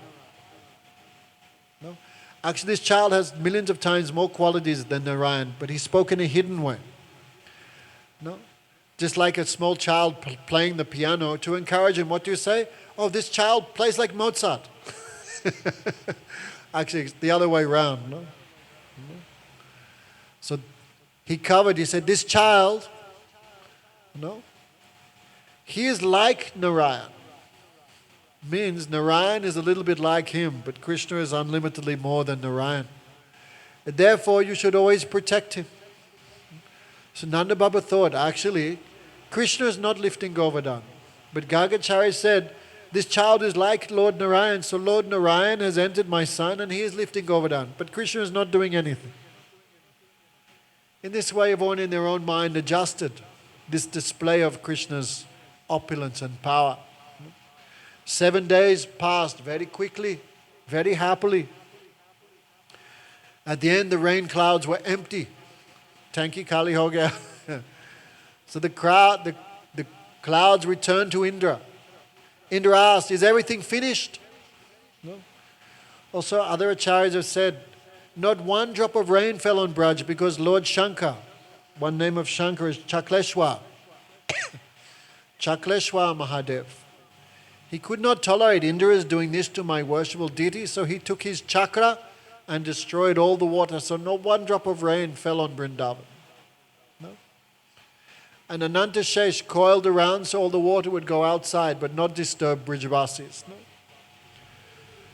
No? Actually, this child has millions of times more qualities than Narayan, but he spoke in a hidden way. No? Just like a small child playing the piano, to encourage him, what do you say? Oh, this child plays like Mozart. Actually, it's the other way around. No? So he said, this child, he is like Narayan. Means Narayan is a little bit like him, but Krishna is unlimitedly more than Narayan. And therefore, you should always protect him. So Nanda Baba thought, actually, Krishna is not lifting Govardhan. But Gargacharya said, this child is like Lord Narayan, so Lord Narayan has entered my son and he is lifting Govardhan. But Krishna is not doing anything. In this way, everyone in their own mind adjusted this display of Krishna's opulence and power. 7 days passed very quickly, very happily. At the end, the rain clouds were empty. Tanki Kali ho gaya. So the clouds returned to Indra. Indra asked, is everything finished? No. Also, other acharyas have said, not one drop of rain fell on Braj because Lord Shankar, one name of Shankar is Chakleshwar. Chakleshwar Mahadev. He could not tolerate Indra is doing this to my worshipful deity, so he took his chakra and destroyed all the water. So not one drop of rain fell on Vrindavan. No? And Ananta Shesh coiled around so all the water would go outside but not disturb Brijavasis. No?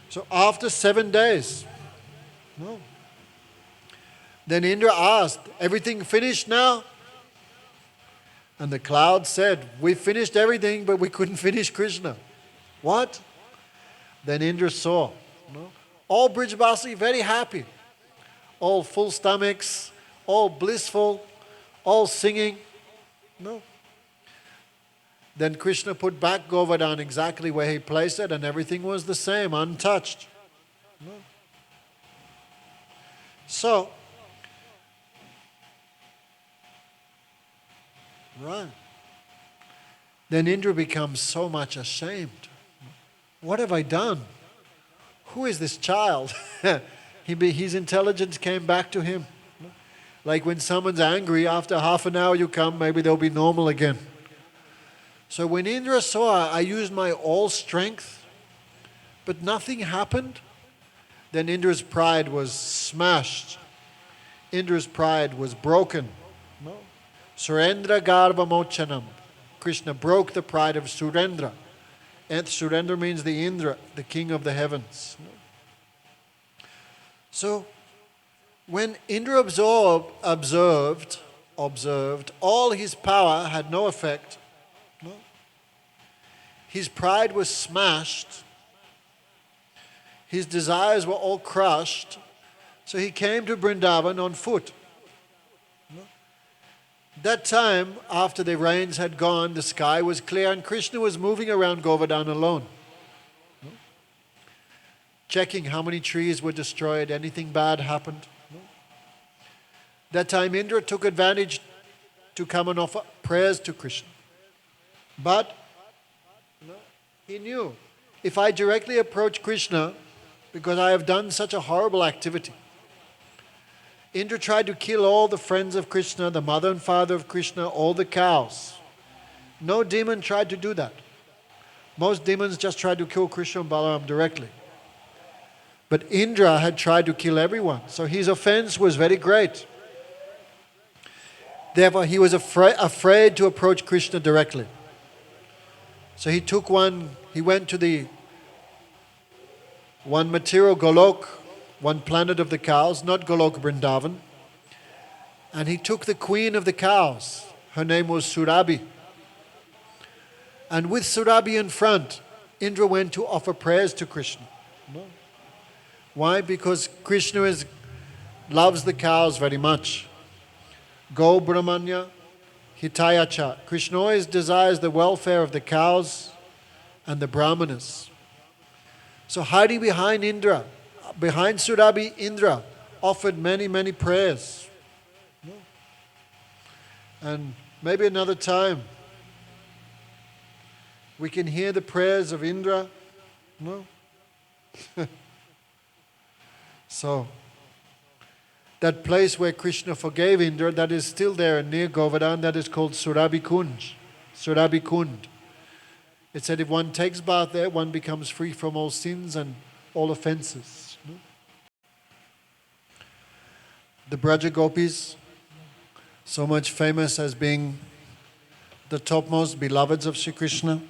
So after 7 days, no. Then Indra asked, everything finished now? And the cloud said, we finished everything but we couldn't finish Krishna. What? Then Indra saw, no? All Brijavasi very happy, all full stomachs, all blissful, all singing. No. Then Krishna put back Govardhan exactly where he placed it and everything was the same, untouched. No. So, right. Then Indra becomes so much ashamed. What have I done? Who is this child? His intelligence came back to him. Like when someone's angry, after half an hour you come, maybe they'll be normal again. So when Indra saw I used my all strength, but nothing happened, then Indra's pride was smashed. Indra's pride was broken. No? Surendra Garva Mochanam. Krishna broke the pride of Surendra. And Surendra means the Indra, the king of the heavens. No? So, when Indra observed, all his power had no effect. No? His pride was smashed. His desires were all crushed. So he came to Vrindavan on foot. No? That time, after the rains had gone, the sky was clear and Krishna was moving around Govardhan alone. No? Checking how many trees were destroyed, anything bad happened. No? That time Indra took advantage to come and offer prayers to Krishna. But he knew, if I directly approach Krishna, because I have done such a horrible activity. Indra tried to kill all the friends of Krishna, the mother and father of Krishna, all the cows. No demon tried to do that. Most demons just tried to kill Krishna and Balaram directly. But Indra had tried to kill everyone, so his offense was very great. Therefore, he was afraid to approach Krishna directly. So he went to the one material Golok, one planet of the cows, not Golok Vrindavan. And he took the queen of the cows. Her name was Surabhi. And with Surabhi in front, Indra went to offer prayers to Krishna. No. Why? Because Krishna loves the cows very much. Go Brahmanya Hitayacha. Krishna always desires the welfare of the cows and the brahmanas. So hiding behind Surabhi, Indra offered many, many prayers. No? And maybe another time we can hear the prayers of Indra. No? So, that place where Krishna forgave Indra, that is still there near Govardhan, that is called Surabhi Kund. It said if one takes bath there, one becomes free from all sins and all offenses. No? The Braja Gopis, so much famous as being the topmost beloveds of Sri Krishna.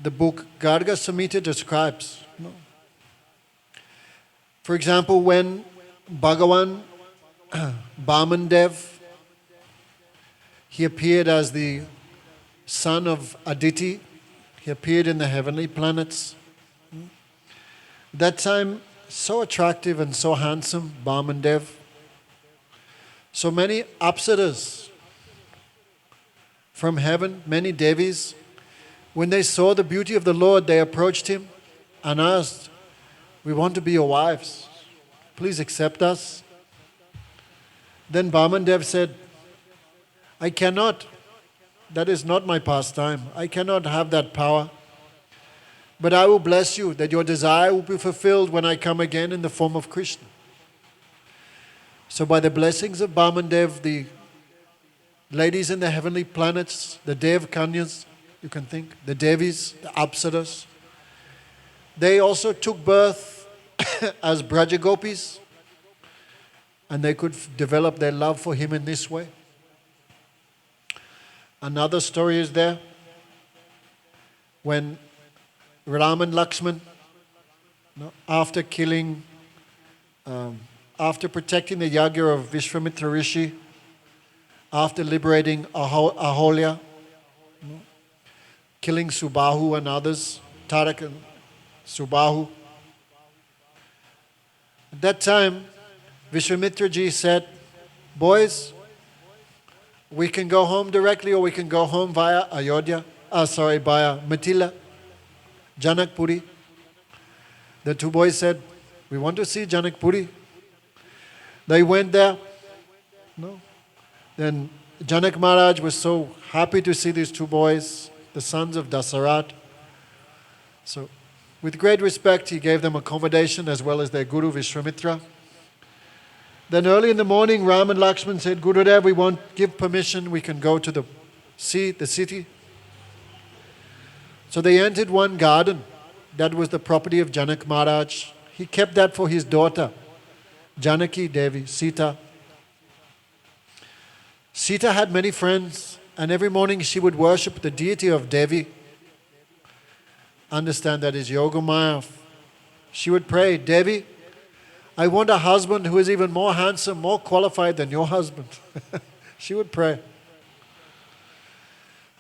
The book Garga Samhita describes. No? For example, when Bhagavan Bamandev, he appeared as the son of Aditi, He appeared in the heavenly planets. That time, so attractive and so handsome, Vamandev. So many apsaras from heaven, many devis, when they saw the beauty of the Lord, they approached him and asked, "We want to be your wives. Please accept us." Then Vamandev said, "I cannot. That is not my pastime. I cannot have that power. But I will bless you that your desire will be fulfilled when I come again in the form of Krishna." So by the blessings of Vamandev, the ladies in the heavenly planets, the Dev Kanyas, you can think, the Devis, the Apsaras, they also took birth as Brajagopis, and they could develop their love for him in this way. Another story is there when Ram and Lakshman, after protecting the yagya of Vishwamitra Rishi, after liberating Aholya, killing Subahu and others, Tarak and Subahu. At that time, Vishwamitra ji said, "Boys, we can go home directly or we can go home via via Mithila, Janakpuri." The two boys said, "We want to see Janakpuri." They went there. Then Janak Maharaj was so happy to see these two boys, the sons of Dasarat. So with great respect, he gave them accommodation as well as their guru Vishwamitra. Then early in the morning, Ram and Lakshman said, "Gurudev, we give permission, we can go to the city." So they entered one garden. That was the property of Janak Maharaj. He kept that for his daughter, Janaki Devi, Sita. Sita had many friends, and every morning she would worship the deity of Devi. Understand that is Yogamaya. She would pray, "Devi, I want a husband who is even more handsome, more qualified than your husband." She would pray.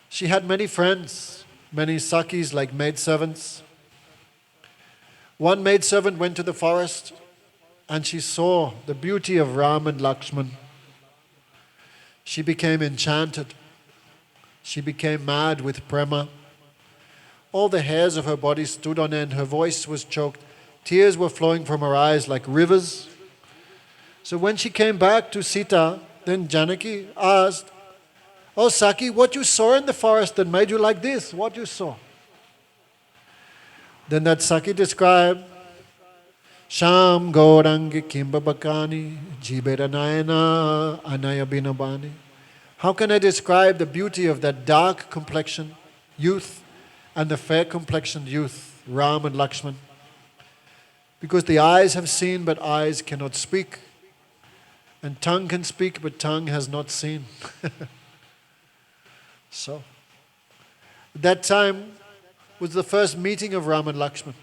She had many friends, many sakis like maidservants. One maidservant went to the forest and she saw the beauty of Ram and Lakshman. She became enchanted. She became mad with prema. All the hairs of her body stood on end. Her voice was choked. Tears were flowing from her eyes like rivers. So when she came back to Sita, then Janaki asked, "Oh Saki, what you saw in the forest that made you like this? What you saw?" Then that Saki described, "Sham Gaurangi Kimbabakani Jiberanayana Anaya Binabani." How can I describe the beauty of that dark complexioned youth and the fair complexioned youth, Ram and Lakshman? Because the eyes have seen, but eyes cannot speak. And tongue can speak, but tongue has not seen. So, that time was the first meeting of Ram and Lakshman.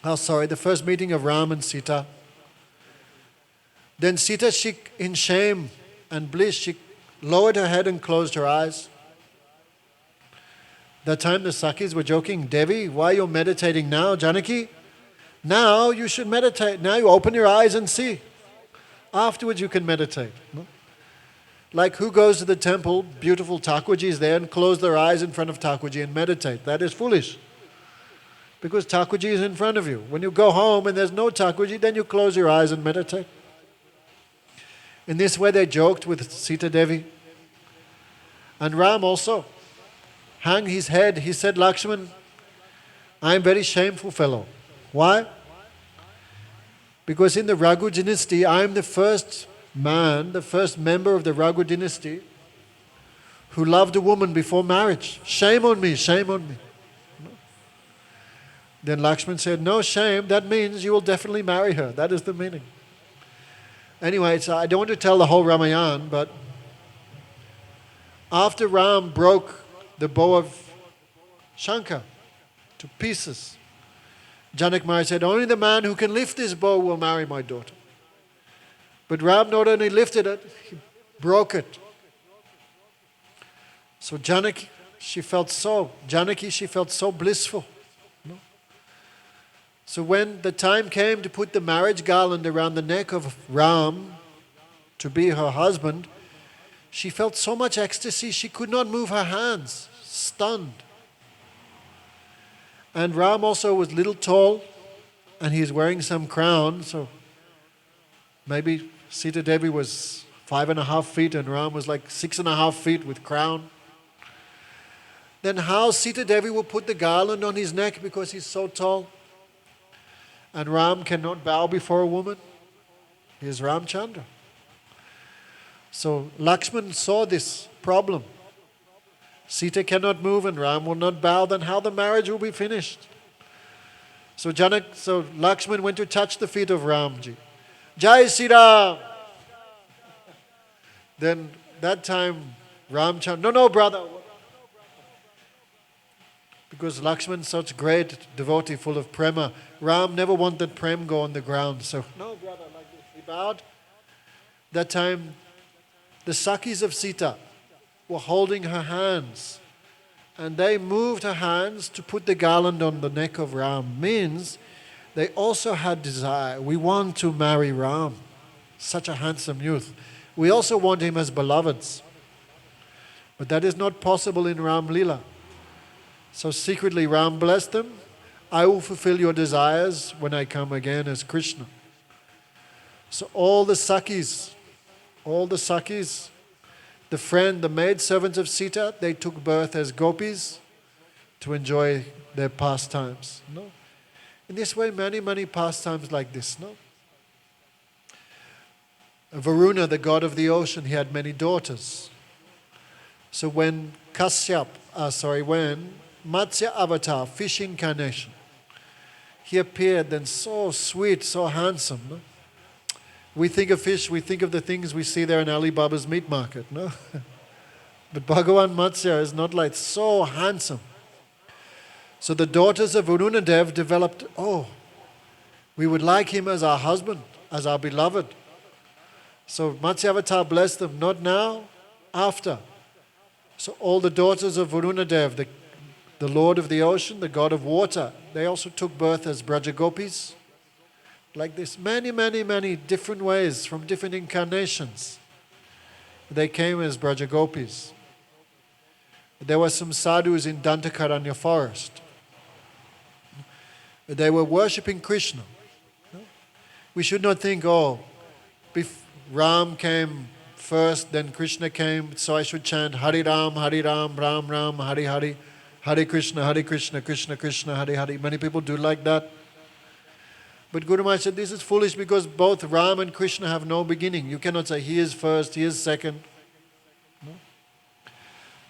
The first meeting of Ram and Sita. Then Sita, she, in shame and bliss, she lowered her head and closed her eyes. That time the Sakis were joking, "Devi, why are you meditating now? Janaki, now you should meditate. Now you open your eyes and see. Afterwards you can meditate." No? Like who goes to the temple, beautiful Thakurji is there, and close their eyes in front of Thakurji and meditate? That is foolish. Because Thakurji is in front of you. When you go home and there's no Thakurji, then you close your eyes and meditate. In this way they joked with Sita Devi. And Ram also hung his head. He said, "Lakshman, I am a very shameful fellow." Why? Because in the Raghu dynasty, I am the first man, the first member of the Raghu dynasty who loved a woman before marriage. Shame on me, shame on me. Then Lakshman said, "No shame, that means you will definitely marry her." That is the meaning. Anyway, so I don't want to tell the whole Ramayana, but after Ram broke the bow of Shankar to pieces, Janak Maharaj said, "Only the man who can lift this bow will marry my daughter." But Ram not only lifted it, he broke it. So Janak Janaki, she felt so blissful. No? So when the time came to put the marriage garland around the neck of Ram to be her husband, she felt so much ecstasy she could not move her hands, stunned. And Ram also was little tall, and he's wearing some crown, so maybe Sita Devi was 5.5 feet and Ram was like 6.5 feet with crown. Then how Sita Devi will put the garland on his neck because he's so tall? And Ram cannot bow before a woman. He is Ramchandra. So Lakshman saw this problem. Sita cannot move and Ram will not bow, then how the marriage will be finished? So Lakshman went to touch the feet of Ramji. Jai Sri Ram! Then that time Ramchandra, no brother. Because Lakshman, such great devotee full of prema, Ram never wanted prem go on the ground. So, no brother, like this. He bowed. That time the Sakhis of Sita were holding her hands. And they moved her hands to put the garland on the neck of Ram. Means they also had desire. We want to marry Ram. Such a handsome youth. We also want him as beloveds. But that is not possible in Ram Lila. So secretly Ram blessed them. I will fulfill your desires when I come again as Krishna. So all the Sakhis, the maid servants of Sita, they took birth as gopis to enjoy their pastimes. No? In this way, many, many pastimes like this. No? Varuna, the god of the ocean, he had many daughters. So when Matsya Avatar, fish incarnation, he appeared then so sweet, so handsome. No? We think of fish, we think of the things we see there in Alibaba's meat market, no? But Bhagavan Matsya is not like so handsome. So the daughters of Varunadev developed, we would like him as our husband, as our beloved. So Matsya Avatar blessed them, not now, after. So all the daughters of Varunadev, the Lord of the ocean, the god of water, they also took birth as Brajagopis. Like this, many, many, many different ways from different incarnations. They came as Brajagopis. There were some sadhus in Dantakaranya forest. They were worshipping Krishna. We should not think, Ram came first, then Krishna came, so I should chant Hari Ram, Ram Ram, Hari Hari, Hare Krishna, Krishna Krishna, Hare Hare. Many people do like that. But Guru Maharaj said, this is foolish because both Ram and Krishna have no beginning. You cannot say, he is first, he is second. No.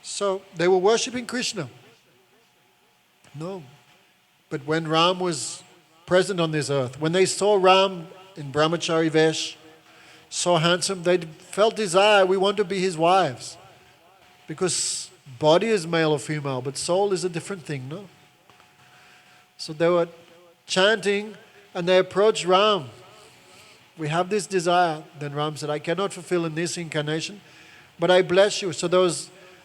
So they were worshipping Krishna. No. But when Ram was present on this earth, when they saw Ram in Brahmachari Vesh, so handsome, they felt desire, we want to be his wives. Because body is male or female, but soul is a different thing, no? So they were chanting, and they approached Ram. We have this desire. Then Ram said, I cannot fulfill in this incarnation, but I bless you. So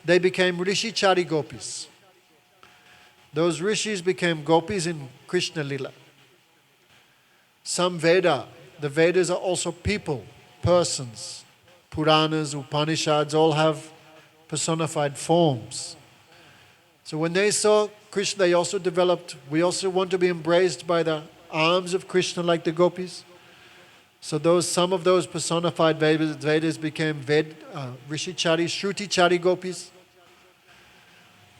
they became Rishi Chari Gopis. Those rishis became gopis in Krishna Lila. Some the Vedas are also people, persons. Puranas, Upanishads all have personified forms. So when they saw Krishna, they also developed, we also want to be embraced by the arms of Krishna like the gopis. So some of those personified Vedas became Rishi Chari, Shruti Chari gopis.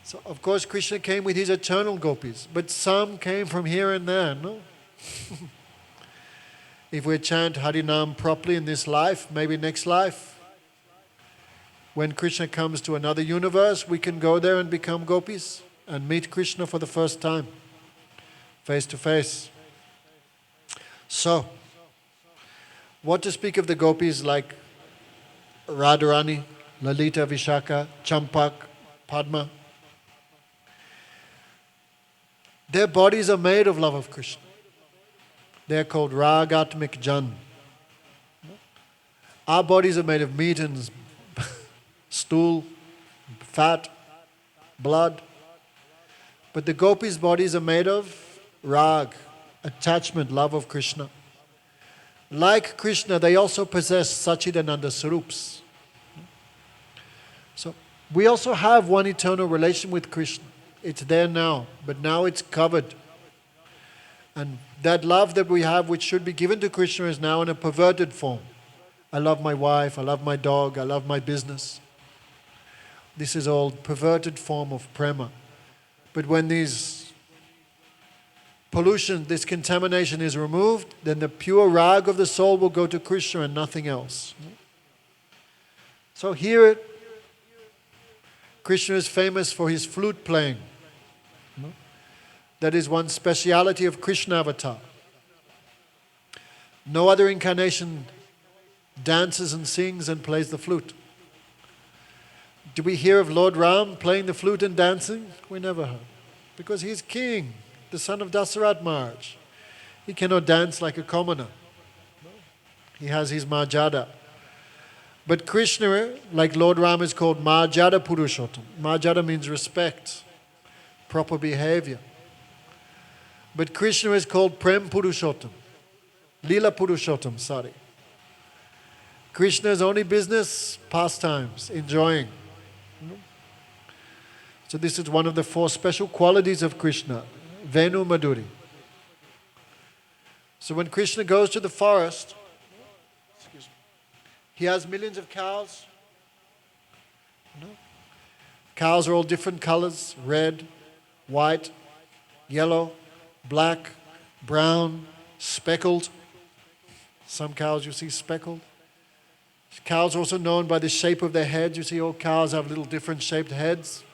So of course Krishna came with his eternal gopis, but some came from here and there, no? If we chant Harinam properly in this life, maybe next life, when Krishna comes to another universe, we can go there and become gopis and meet Krishna for the first time, face to face. So, what to speak of the gopis like Radharani, Lalita, Vishaka, Champak, Padma? Their bodies are made of love of Krishna. They are called Ragatmik Jan. Our bodies are made of meat and stool, fat. blood. But the gopis' bodies are made of rag, attachment, love of Krishna. Like Krishna, they also possess Sachidananda Sarups. So we also have one eternal relation with Krishna. It's there now, but now it's covered. And that love that we have, which should be given to Krishna, is now in a perverted form. I love my wife, I love my dog, I love my business. This is all perverted form of prema. But when these pollution, this contamination is removed, then the pure rag of the soul will go to Krishna and nothing else. So here, Krishna is famous for his flute playing. That is one speciality of Krishna avatar. No other incarnation dances and sings and plays the flute. Do we hear of Lord Ram playing the flute and dancing? We never heard. Because he's king, the son of Dasarat Maharajh. He cannot dance like a commoner. He has his Marjada. But Krishna, like Lord Ram, is called Marjada Purushottam. Marjada means respect, proper behavior. But Krishna is called Prem Purushottam. Leela Purushottam, sorry. Krishna's only business, pastimes, enjoying. So this is one of the 4 special qualities of Krishna, Venu Madhuri. So when Krishna goes to the forest, he has millions of cows. Cows are all different colors, red, white, yellow, black, brown, speckled. Some cows you see speckled. Cows are also known by the shape of their heads. You see all cows have little different shaped heads.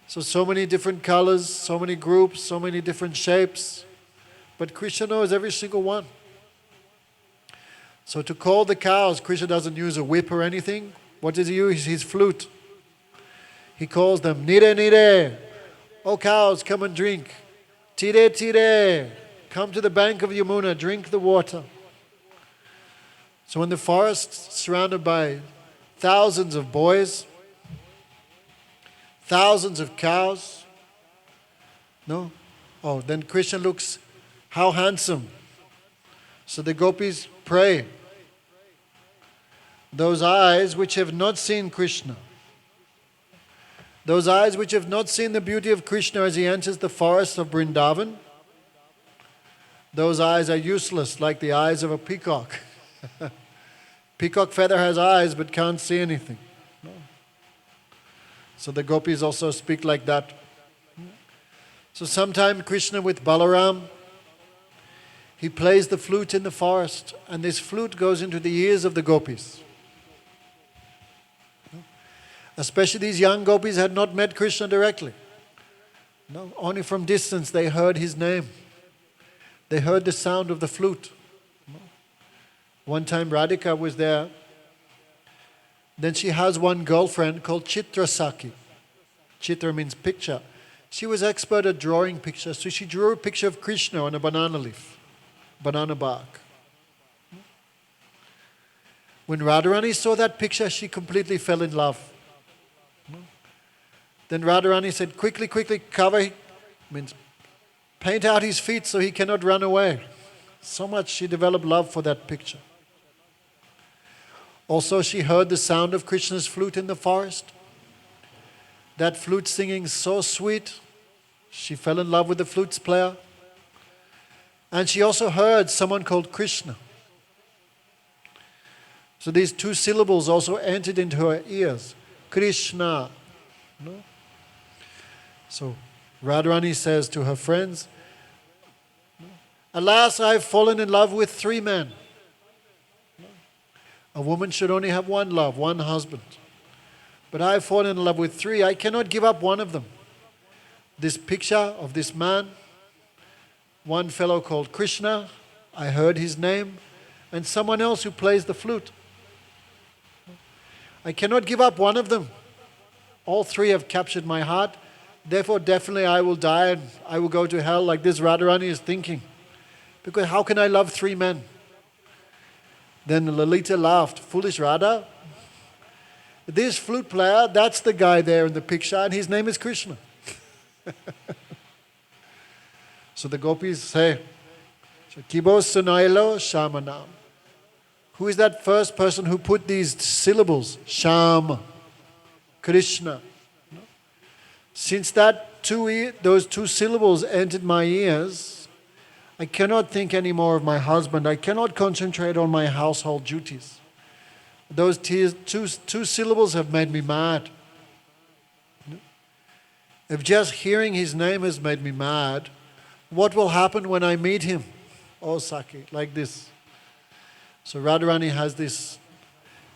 So many different colors, so many groups, so many different shapes. But Krishna knows every single one. So to call the cows, Krishna doesn't use a whip or anything. What does he use? His flute. He calls them, Nire, Nire. Oh cows, come and drink. Tire, Tire. Come to the bank of Yamuna, drink the water. So in the forest, surrounded by thousands of boys, thousands of cows, then Krishna looks, how handsome. So the gopis pray. Those eyes which have not seen Krishna, those eyes which have not seen the beauty of Krishna as he enters the forest of Vrindavan, those eyes are useless like the eyes of a peacock. Peacock feather has eyes but can't see anything. So the gopis also speak like that. So sometime Krishna with Balaram, he plays the flute in the forest, and this flute goes into the ears of the gopis. Especially these young gopis had not met Krishna directly. No, only from distance they heard his name. They heard the sound of the flute. One time Radhika was there. Then she has one girlfriend called Chitrasaki. Chitra means picture. She was expert at drawing pictures, so she drew a picture of Krishna on a banana leaf, banana bark. When Radharani saw that picture, she completely fell in love. Then Radharani said, quickly, cover, means paint out his feet so he cannot run away. So much she developed love for that picture. Also, she heard the sound of Krishna's flute in the forest. That flute singing so sweet, she fell in love with the flute's player. And she also heard someone called Krishna. So these 2 syllables also entered into her ears. Krishna. No? So Radharani says to her friends, alas, I have fallen in love with 3 men. A woman should only have one love, one husband. But I have fallen in love with 3. I cannot give up one of them. This picture of this man, one fellow called Krishna, I heard his name, and someone else who plays the flute. I cannot give up one of them. All 3 have captured my heart. Therefore, definitely I will die and I will go to hell, like this Radharani is thinking. Because how can I love 3 men? Then Lalita laughed, foolish Radha. This flute player, that's the guy there in the picture, and his name is Krishna. So the gopis say, Kibo Sunailo Shamanam. Who is that first person who put these syllables? Shama, Krishna. Since those two syllables entered my ears, I cannot think anymore of my husband. I cannot concentrate on my household duties. Those two syllables have made me mad. If just hearing his name has made me mad, what will happen when I meet him? Oh, Saki, like this. So Radharani has this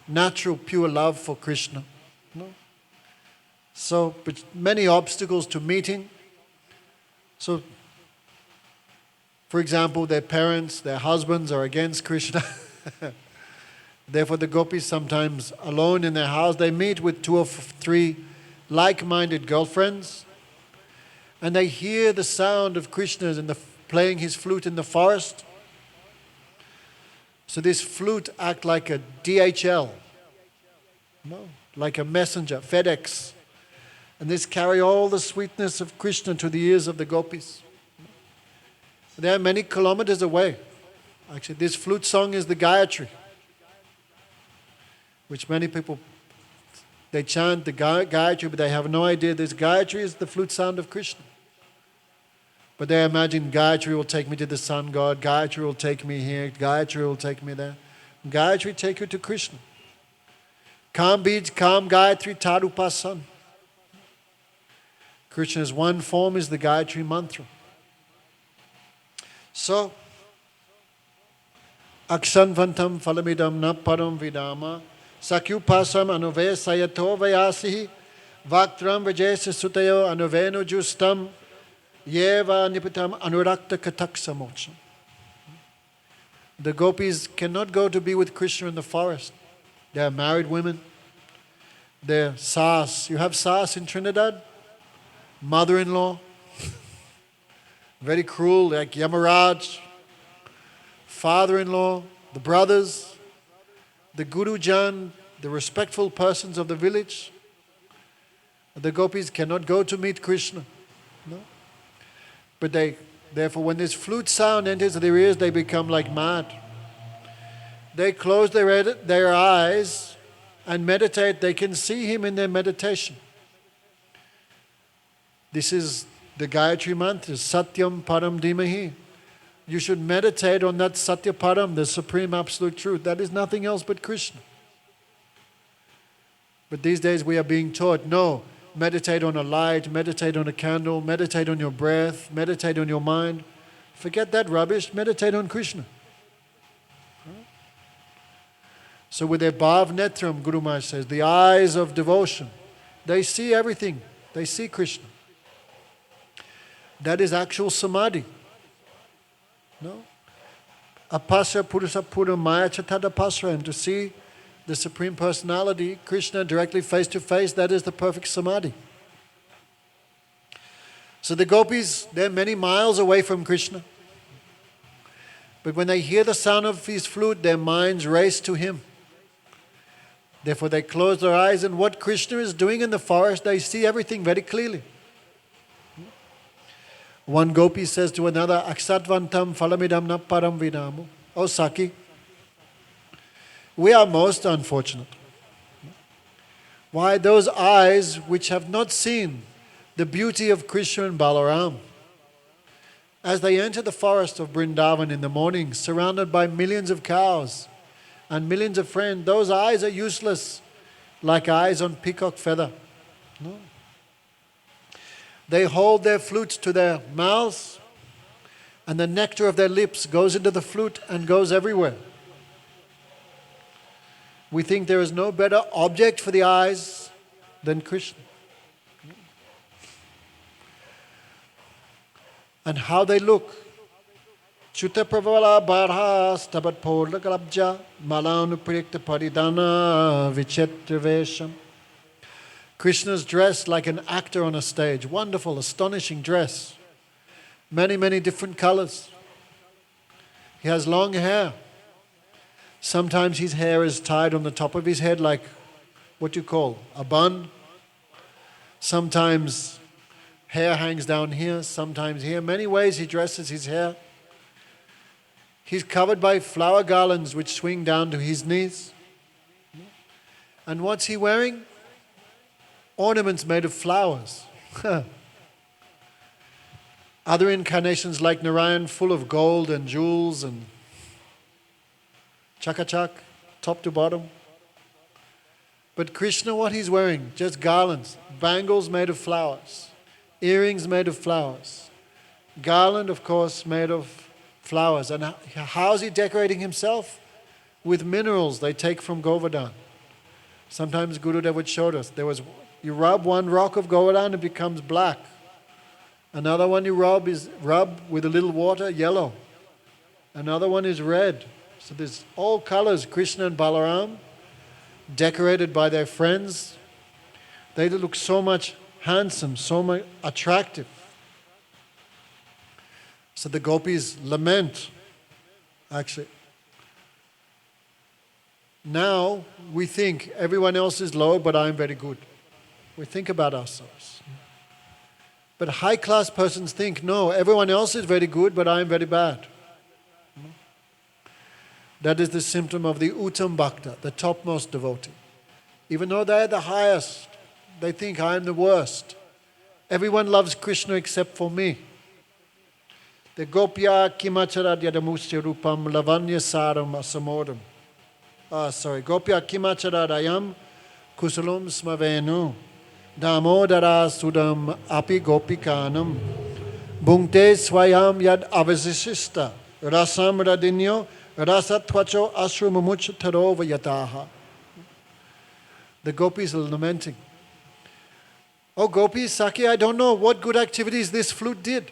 natural, pure love for Krishna. So, but many obstacles to meeting. So, for example, their parents, their husbands are against Krishna. Therefore, the gopis sometimes alone in their house, they meet with 2 or 3 like-minded girlfriends, and they hear the sound of Krishna playing his flute in the forest. So this flute acts like a DHL, like a messenger, FedEx. And this carry all the sweetness of Krishna to the ears of the gopis. They are many kilometers away. Actually, this flute song is the Gayatri, which many people, they chant the Gayatri, but they have no idea this Gayatri is the flute sound of Krishna. But they imagine Gayatri will take me to the sun god, Gayatri will take me here, Gayatri will take me there. Gayatri take you to Krishna. Kam Bij, Kam Gayatri, Tarupasan. Krishna's one form is the Gayatri mantra. So, Akshanvantam Phalamidam na param vidama Sakyupasam anuve sayato vayasihi Vaktram vajesa sutayo anuveno justam Yeva nipitam anurakta kataksa moksam. The gopis cannot go to be with Krishna in the forest. They are married women. They're sas. You have sas in Trinidad? Mother-in-law. Very cruel, like Yamaraj. Father-in-law, the brothers, the Gurujan, the respectful persons of the village. The gopis cannot go to meet Krishna. No? But therefore, when this flute sound enters their ears, they become like mad. They close their eyes and meditate. They can see him in their meditation. This is the Gayatri mantra, Satyam Param Dhimahi. You should meditate on that Satya Param, the supreme absolute truth. That is nothing else but Krishna. But these days we are being taught, no, meditate on a light, meditate on a candle, meditate on your breath, meditate on your mind. Forget that rubbish, meditate on Krishna. So with their Bhav Netram, Guru Maharaj says, the eyes of devotion, they see everything. They see Krishna. That is actual samadhi. No? Apasya Purusa Pura Maya Chatada Pasra, and to see the Supreme Personality, Krishna, directly face to face, that is the perfect samadhi. So the gopis, they're many miles away from Krishna. But when they hear the sound of his flute, their minds race to him. Therefore they close their eyes, and what Krishna is doing in the forest, they see everything very clearly. One gopi says to another, Aksatvantam Phalamidam na param vidamu. Oh Saki, we are most unfortunate. Why? Those eyes which have not seen the beauty of Krishna and Balaram, as they enter the forest of Vrindavan in the morning, surrounded by millions of cows and millions of friends, those eyes are useless, like eyes on peacock feather. No. They hold their flutes to their mouths, and the nectar of their lips goes into the flute and goes everywhere. We think there is no better object for the eyes than Krishna. And how they look. Chuta pravala barhas tabat podla galabja malanu prikta paridana vichetrivesham. Krishna's dressed like an actor on a stage. Wonderful, astonishing dress. Many, many different colors. He has long hair. Sometimes his hair is tied on the top of his head like what you call, a bun. Sometimes hair hangs down here, sometimes here. Many ways he dresses his hair. He's covered by flower garlands which swing down to his knees. And what's he wearing? Ornaments made of flowers. Other incarnations like Narayan, full of gold and jewels and chaka-chak, top to bottom. But Krishna, what he's wearing? Just garlands, bangles made of flowers, earrings made of flowers, garland, of course, made of flowers. And how's he decorating himself? With minerals they take from Govardhan. Sometimes Gurudev would show us, you rub one rock of Govardhan, it becomes black. Another one you rub with a little water, yellow. Another one is red. So there's all colors, Krishna and Balaram, decorated by their friends. They look so much handsome, so much attractive. So the gopis lament, actually. Now we think everyone else is low, but I'm very good. We think about ourselves. But high-class persons think, no, everyone else is very good, but I'm very bad. That is the symptom of the Uttam Bhakta, the topmost devotee. Even though they're the highest, they think I'm the worst. Everyone loves Krishna except for me. The Gopya Kimachara Yadamusya Rupam Lavanya Saram Asamodam. Gopya Kimachara Dayam Kusalum Smavenu Damodara Sudam Api Gopikanam Bhungte Swayam Yad Avasishista Rasam Radinyo Rasatvacho Ashrumamuch Tarova Yataha. The gopis are lamenting. Oh gopis, Saki, I don't know what good activities this flute did.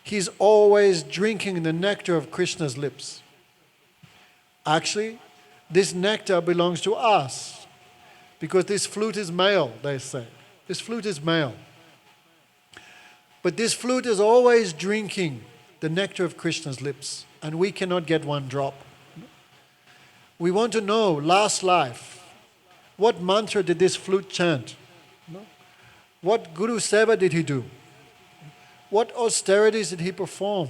He's always drinking the nectar of Krishna's lips. Actually, this nectar belongs to us. Because this flute is male, they say. This flute is male. But this flute is always drinking the nectar of Krishna's lips. And we cannot get one drop. We want to know, last life, what mantra did this flute chant? What Guru Seva did he do? What austerities did he perform?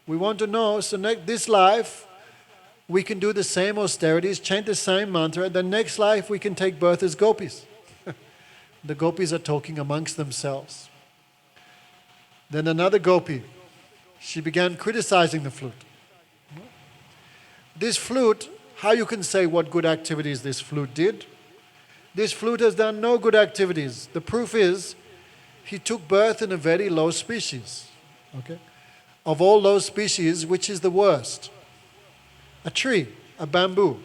We want to know, so this life, we can do the same austerities, chant the same mantra. The next life, we can take birth as gopis. The gopis are talking amongst themselves. Then another gopi, she began criticizing the flute. This flute, how you can say what good activities this flute did? This flute has done no good activities. The proof is, he took birth in a very low species. Okay? Of all low species, which is the worst? A tree, a bamboo.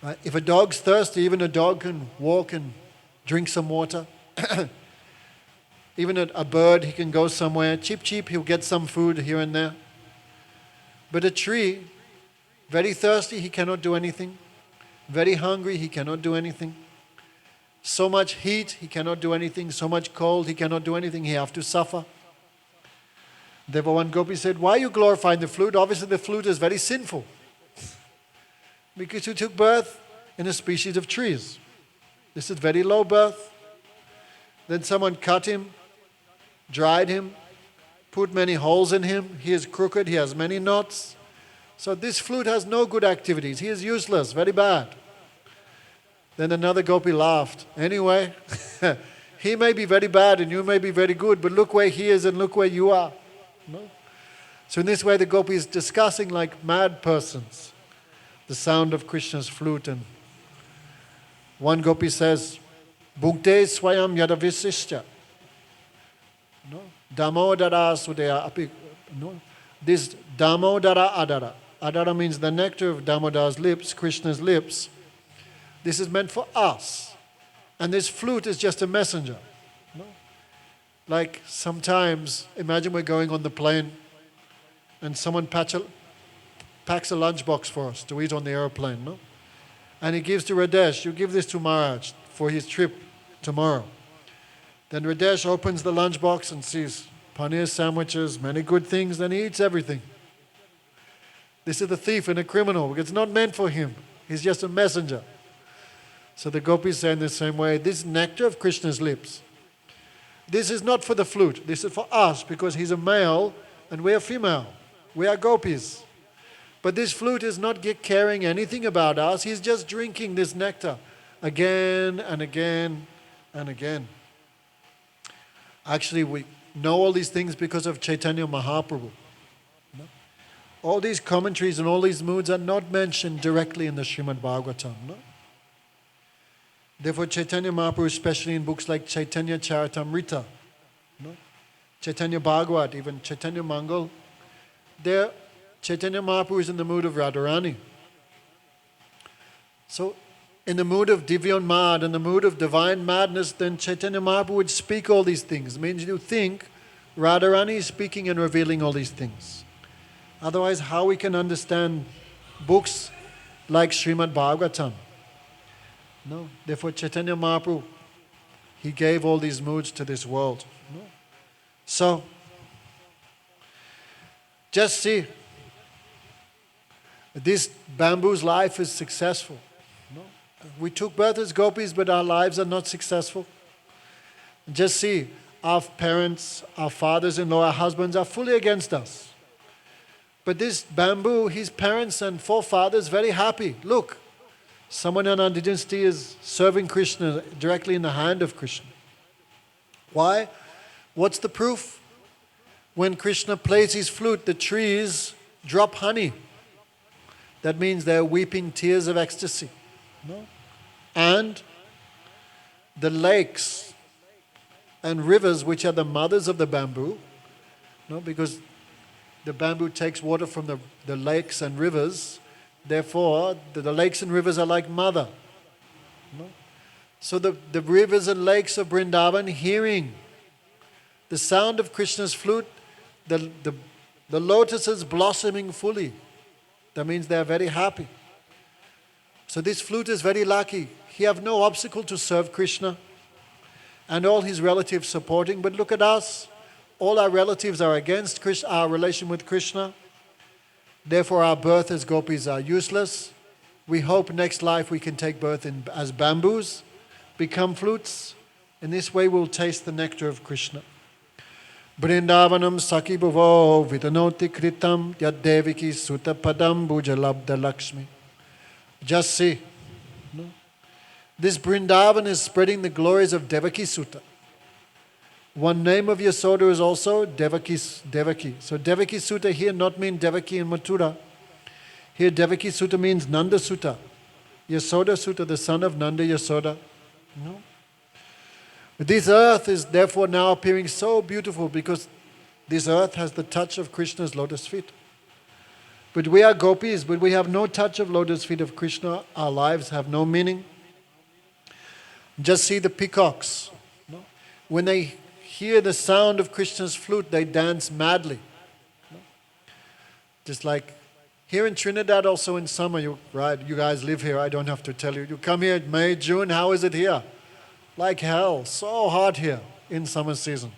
Right? If a dog's thirsty, even a dog can walk and drink some water. Even a bird, he can go somewhere. Cheap, he'll get some food here and there. But a tree, very thirsty, he cannot do anything. Very hungry, he cannot do anything. So much heat, he cannot do anything. So much cold, he cannot do anything. He has to suffer. Therefore one gopi said, why are you glorifying the flute? Obviously the flute is very sinful. Because he took birth in a species of trees. This is very low birth. Then someone cut him, dried him, put many holes in him. He is crooked, he has many knots. So this flute has no good activities. He is useless, very bad. Then another gopi laughed. Anyway, he may be very bad and you may be very good, but look where he is and look where you are. No? So in this way the gopi is discussing like mad persons the sound of Krishna's flute. And one gopi says, Bhukte swayam yadavisishya. No? Damodara sudaya api. No? This Damodara adara. Adara means the nectar of Damodara's lips, Krishna's lips. This is meant for us. And this flute is just a messenger. No? Like sometimes, imagine we're going on the plane and someone packs a lunchbox for us to eat on the airplane. No? And he gives to Radesh, you give this to Maharajh for his trip tomorrow. Then Radesh opens the lunchbox and sees paneer sandwiches, many good things, then he eats everything. This is a thief and a criminal. It's not meant for him. He's just a messenger. So the gopis say in the same way, this nectar of Krishna's lips, this is not for the flute, this is for us, because he's a male and we are female. We are gopis. But this flute is not caring anything about us, he's just drinking this nectar again and again and again. Actually, we know all these things because of Chaitanya Mahaprabhu. No? All these commentaries and all these moods are not mentioned directly in the Srimad Bhagavatam. No? Therefore, Chaitanya Mahaprabhu, especially in books like Chaitanya Charitamrita, no? Chaitanya Bhagavat, even Chaitanya Mangal, there Chaitanya Mahaprabhu is in the mood of Radharani. So, in the mood of Divyan Mad, in the mood of divine madness, then Chaitanya Mahaprabhu would speak all these things. It means you think Radharani is speaking and revealing all these things. Otherwise, how we can understand books like Srimad Bhagavatam? No. Therefore, Chaitanya Mahaprabhu, he gave all these moods to this world. No. So, just see, this bamboo's life is successful. No? We took birth as gopis, but our lives are not successful. Just see, our parents, our fathers-in-law, our husbands are fully against us. But this bamboo, his parents and forefathers, very happy. Look, someone in our dynasty is serving Krishna directly in the hand of Krishna. Why? What's the proof? When Krishna plays his flute, the trees drop honey. That means they're weeping tears of ecstasy. No? And the lakes and rivers, which are the mothers of the bamboo, no? Because the bamboo takes water from the lakes and rivers, therefore the lakes and rivers are like mother. No? So the rivers and lakes of Vrindavan, hearing the sound of Krishna's flute, the lotuses blossoming fully. That means they are very happy. So this flute is very lucky. He have no obstacle to serve Krishna and all his relatives supporting. But look at us. All our relatives are against Krishna, our relation with Krishna. Therefore our birth as gopis are useless. We hope next life we can take birth as bamboos, become flutes. In this way we'll taste the nectar of Krishna. Vrindavanam Saki Bhavo Vidanoti Kritam Yad Deviki Sutta Padam Bhujalabda Lakshmi. Just see. No? This Vrindavan is spreading the glories of Devaki Sutta. One name of Yasoda is also Devaki. So Devaki Sutta here not mean Devaki and Mathura. Here Devaki Sutta means Nanda Sutta. Yasoda Sutta, the son of Nanda Yasoda. No? This earth is therefore now appearing so beautiful because this earth has the touch of Krishna's lotus feet. But we are gopis, but we have no touch of lotus feet of Krishna. Our lives have no meaning. Just see the peacocks. No? When they hear the sound of Krishna's flute, they dance madly. No? Just like here in Trinidad, also in summer, you guys live here, I don't have to tell you. You come here in May, June, how is it here? Like hell, so hot here in summer season.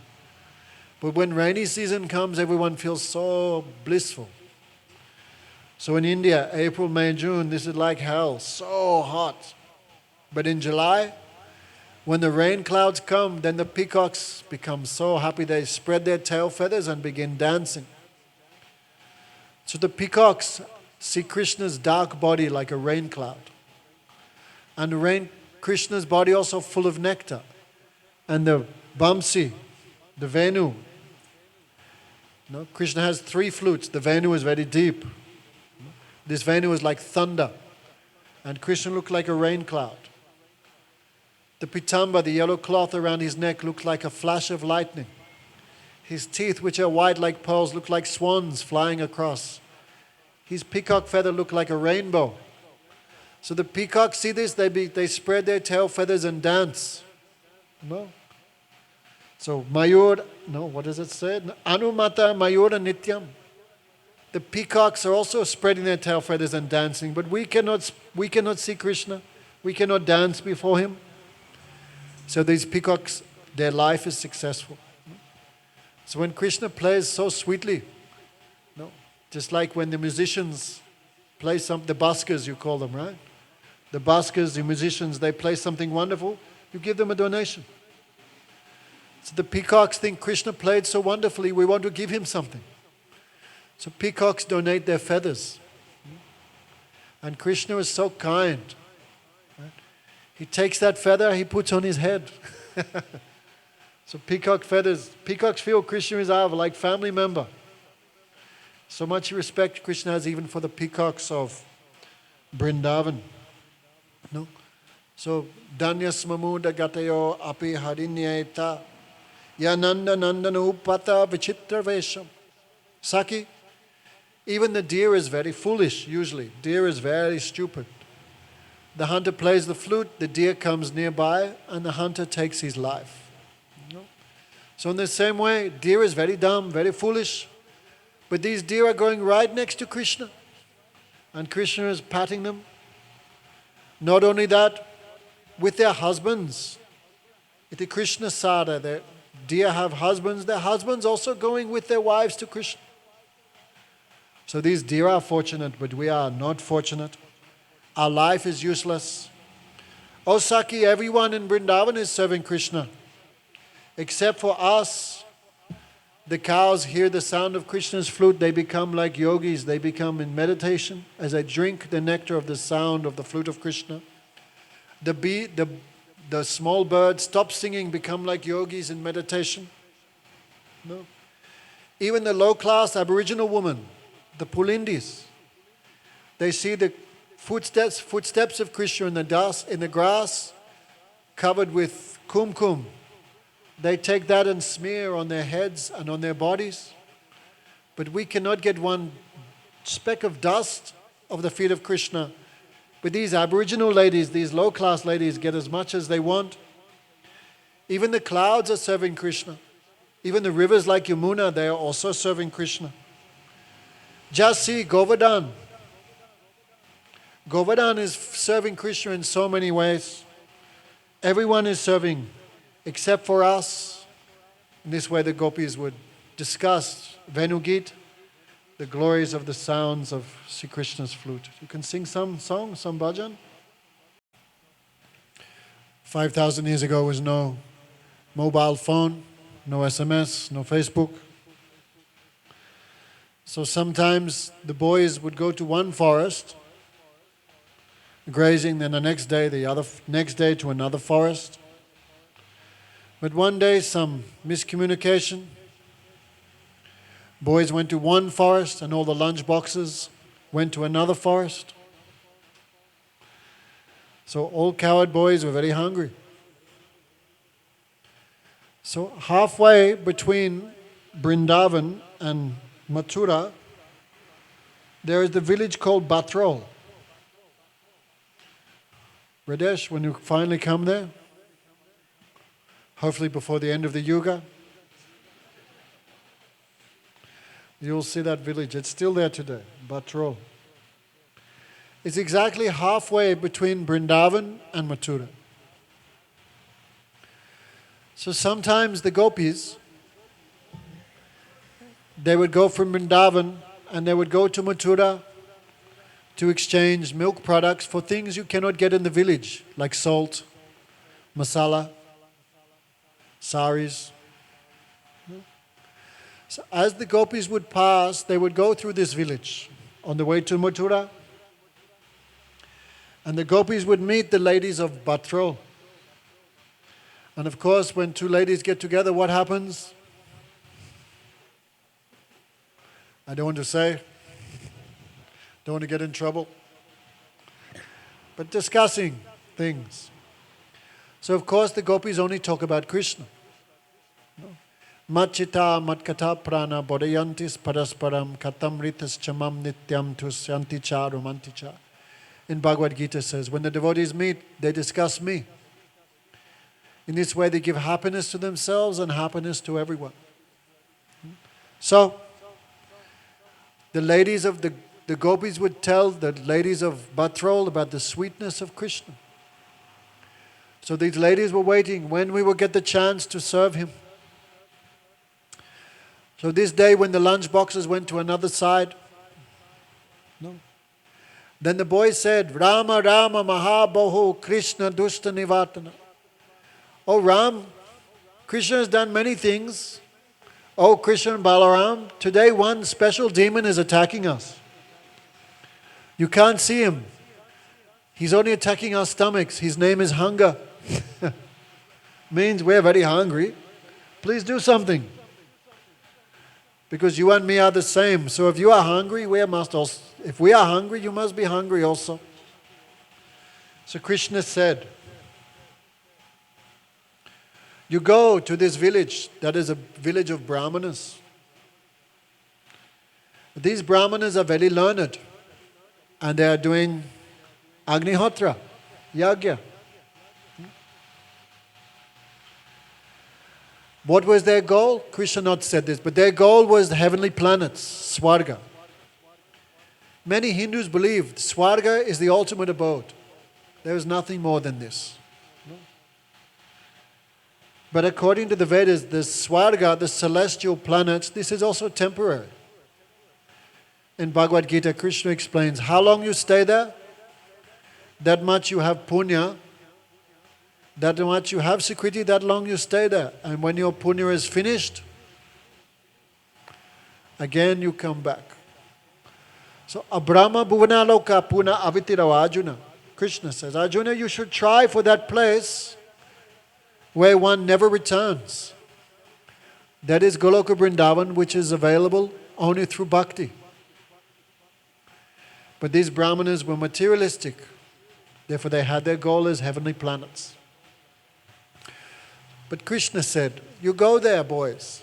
But when rainy season comes, everyone feels so blissful. So in India, April, May, June, this is like hell, so hot. But in July, when the rain clouds come, then the peacocks become so happy, they spread their tail feathers and begin dancing. So the peacocks see Krishna's dark body like a rain cloud. And Krishna's body also full of nectar. And the Bamsi, the Venu. No? Krishna has 3 flutes. The Venu is very deep. This Venu is like thunder. And Krishna looked like a rain cloud. The Pitamba, the yellow cloth around his neck, looked like a flash of lightning. His teeth, which are white like pearls, look like swans flying across. His peacock feather looked like a rainbow. So the peacocks see this, they spread their tail feathers and dance. No? So Mayur, no, what does it say? Anumata Mayura Nityam. The peacocks are also spreading their tail feathers and dancing, but we cannot see Krishna. We cannot dance before him. So these peacocks, their life is successful. So when Krishna plays so sweetly, no, just like when the musicians play the buskers, you call them, right? The buskers, the musicians, they play something wonderful, you give them a donation. So the peacocks think Krishna played so wonderfully, we want to give him something. So peacocks donate their feathers. And Krishna is so kind. Right? He takes that feather, he puts on his head. So peacock feathers, peacocks feel Krishna is our like family member. So much respect Krishna has even for the peacocks of Vrindavan. No? So Danyas Mamuda Gatayo Api Harinyeta Yananda Nandana Upata Vichitra Vesham. Saki, even the deer is very foolish usually. Deer is very stupid. The hunter plays the flute, the deer comes nearby, and the hunter takes his life. No? So in the same way, deer is very dumb, very foolish. But these deer are going right next to Krishna. And Krishna is patting them. Not only that, with their husbands. Iti Krishna Sada, the deer have husbands. Their husbands also going with their wives to Krishna. So these deer are fortunate, but we are not fortunate. Our life is useless. Oh Saki, everyone in Vrindavan is serving Krishna. Except for us. The cows hear the sound of Krishna's flute, they become like yogis, they become in meditation as they drink the nectar of the sound of the flute of Krishna. The small birds stop singing, become like yogis in meditation. No. Even the low-class Aboriginal woman, the Pulindis, they see the footsteps of Krishna in the dust, in the grass, covered with kumkum. They take that and smear on their heads and on their bodies. But we cannot get one speck of dust of the feet of Krishna. But these Aboriginal ladies, these low-class ladies get as much as they want. Even the clouds are serving Krishna. Even the rivers like Yamuna, they are also serving Krishna. Just see Govardhan. Govardhan is serving Krishna in so many ways. Everyone is serving except for us. In this way the gopis would discuss Venugit, the glories of the sounds of Sri Krishna's flute. You can sing some song, some bhajan. 5,000 years ago was no mobile phone, no SMS, no Facebook. So sometimes the boys would go to one forest, grazing, then the next day to another forest. But one day, some miscommunication. Boys went to one forest and all the lunch boxes went to another forest. So all cowherd boys were very hungry. So halfway between Vrindavan and Mathura, there is the village called Batrol. Radesh, when you finally come there, hopefully before the end of the Yuga, you'll see that village. It's still there today, Batrol. It's exactly halfway between Vrindavan and Mathura. So sometimes the gopis, they would go from Vrindavan and they would go to Mathura to exchange milk products for things you cannot get in the village, like salt, masala, saris. So as the gopis would pass, they would go through this village on the way to Mathura. And the gopis would meet the ladies of Batrol. And of course, when two ladies get together, what happens? I don't want to say. Don't want to get in trouble. But discussing things. So of course the gopis only talk about Krishna. Machita matkata prana bodayantis parasparam katamritas chamam nityam tusyanticha romanticha. In Bhagavad Gita says, when the devotees meet, they discuss me. In this way they give happiness to themselves and happiness to everyone. So, the ladies of the gopis would tell the ladies of Batrol about the sweetness of Krishna. So these ladies were waiting when we will get the chance to serve him. So this day when the lunch boxes went to another side, Then the boy said, Rama Rama Mahabahu Krishna Dushta Nivatana. Oh Ram, Krishna has done many things. Oh Krishna and Balaram, today one special demon is attacking us. You can't see him. He's only attacking our stomachs. His name is hunger. Means we're very hungry. Please do something. Because you and me are the same. So if you are hungry, we must also. If we are hungry, you must be hungry also. So Krishna said, you go to this village, that is a village of Brahmanas. These Brahmanas are very learned. And they are doing Agnihotra, Yagya. What was their goal? Krishna not said this, but their goal was the heavenly planets, Swarga. Many Hindus believe Swarga is the ultimate abode. There is nothing more than this. But according to the Vedas, the Swarga, the celestial planets, this is also temporary. In Bhagavad Gita, Krishna explains, how long you stay there, that much you have punya, that much you have Sukriti, that long you stay there. And when your punya is finished, again you come back. So, Abrahma Bhuvanaloka Puna Avitirav Arjuna. Krishna says, Arjuna, you should try for that place where one never returns. That is Goloka Vrindavan, which is available only through bhakti. But these Brahmanas were materialistic. Therefore they had their goal as heavenly planets. But Krishna said, you go there, boys.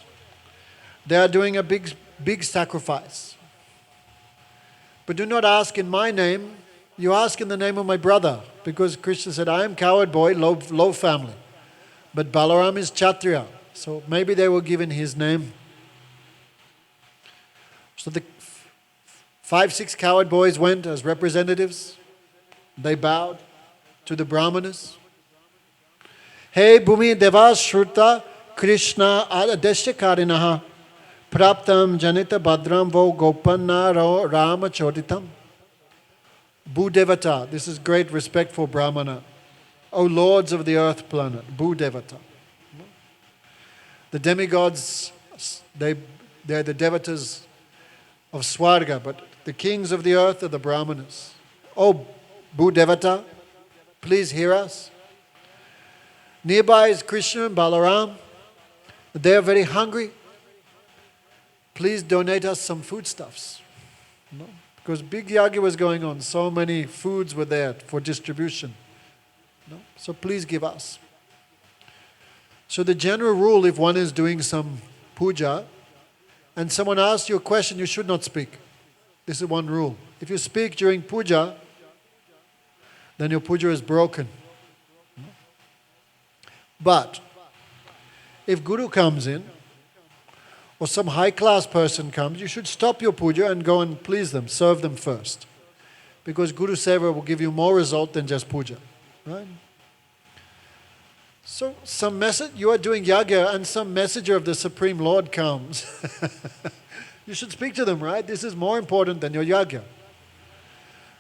They are doing a big sacrifice. But do not ask in my name. You ask in the name of my brother. Because Krishna said, I am coward boy, low family. But Balaram is Kshatriya. So maybe they were given his name. So the 5-6 coward boys went as representatives. They bowed to the Brahmanas. Hey Bhumi Devas Shruta Krishna Adeshyakarinaha Praptam Janita Badram Vo Gopanna Rama Choditam. Bhudevata, this is great respect for Brahmana. O lords of the earth planet, Bhudevata. The demigods, they're the devatas of Swarga, but the kings of the earth are the Brahmanas. Oh, Bhudevata, please hear us. Nearby is Krishna and Balaram. They are very hungry. Please donate us some foodstuffs. No? Because big yagya was going on. So many foods were there for distribution. No? So please give us. So the general rule, if one is doing some puja, and someone asks you a question, you should not speak. This is one rule. If you speak during puja, then your puja is broken. But if Guru comes in, or some high-class person comes, you should stop your puja and go and please them, serve them first. Because Guru Seva will give you more result than just puja. Right? So you are doing yagya and some messenger of the Supreme Lord comes. You should speak to them, right? This is more important than your yagya.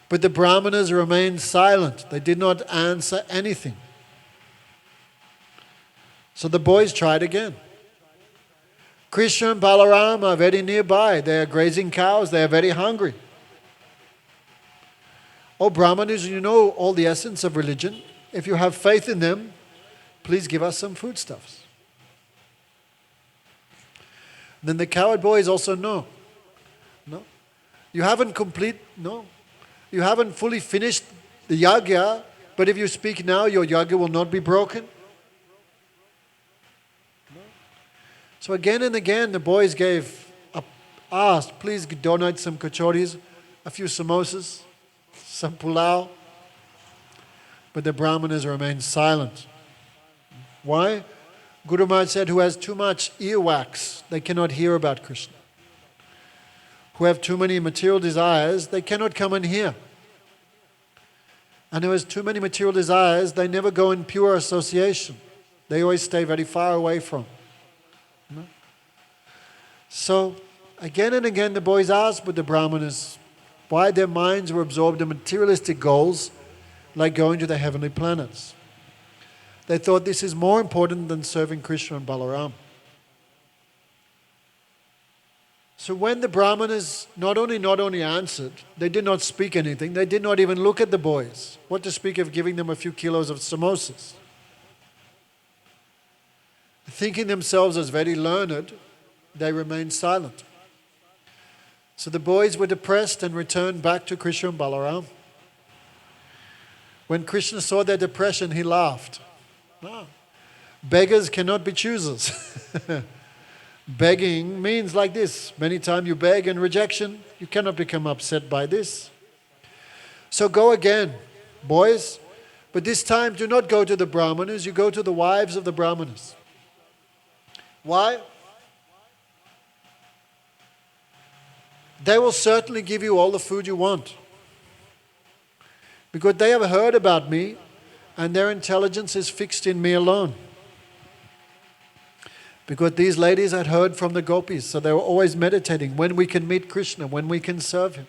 But the Brahmanas remained silent. They did not answer anything. So the boys tried again. Krishna and Balaram are very nearby. They are grazing cows. They are very hungry. Oh Brahmanas, you know all the essence of religion. If you have faith in them, please give us some foodstuffs. Then the coward boys also know. No. You haven't You haven't fully finished the yagya, but if you speak now, your yagya will not be broken. No. So again and again, the boys asked, please donate some kachoris, a few samosas, some pulao. But the Brahmanas remained silent. Why? Guru Maharaj said, who has too much earwax, they cannot hear about Krishna. Who have too many material desires, they cannot come and hear. And who has too many material desires, they never go in pure association. They always stay very far away from. No? So, again and again the boys asked, but the Brahmanas Why? Their minds were absorbed in materialistic goals like going to the heavenly planets. They thought this is more important than serving Krishna and Balaram. So when the Brahmanas not only answered, they did not speak anything, they did not even look at the boys. What to speak of giving them a few kilos of samosas? Thinking themselves as very learned, they remained silent. So the boys were depressed and returned back to Krishna and Balaram. When Krishna saw their depression, he laughed. No. Beggars cannot be choosers. Begging means like this. Many times you beg and rejection, you cannot become upset by this. So go again, boys. But this time do not go to the Brahmanas, you go to the wives of the Brahmanas. Why? They will certainly give you all the food you want. Because they have heard about me and their intelligence is fixed in me alone. Because these ladies had heard from the gopis, so they were always meditating when we can meet Krishna, when we can serve him.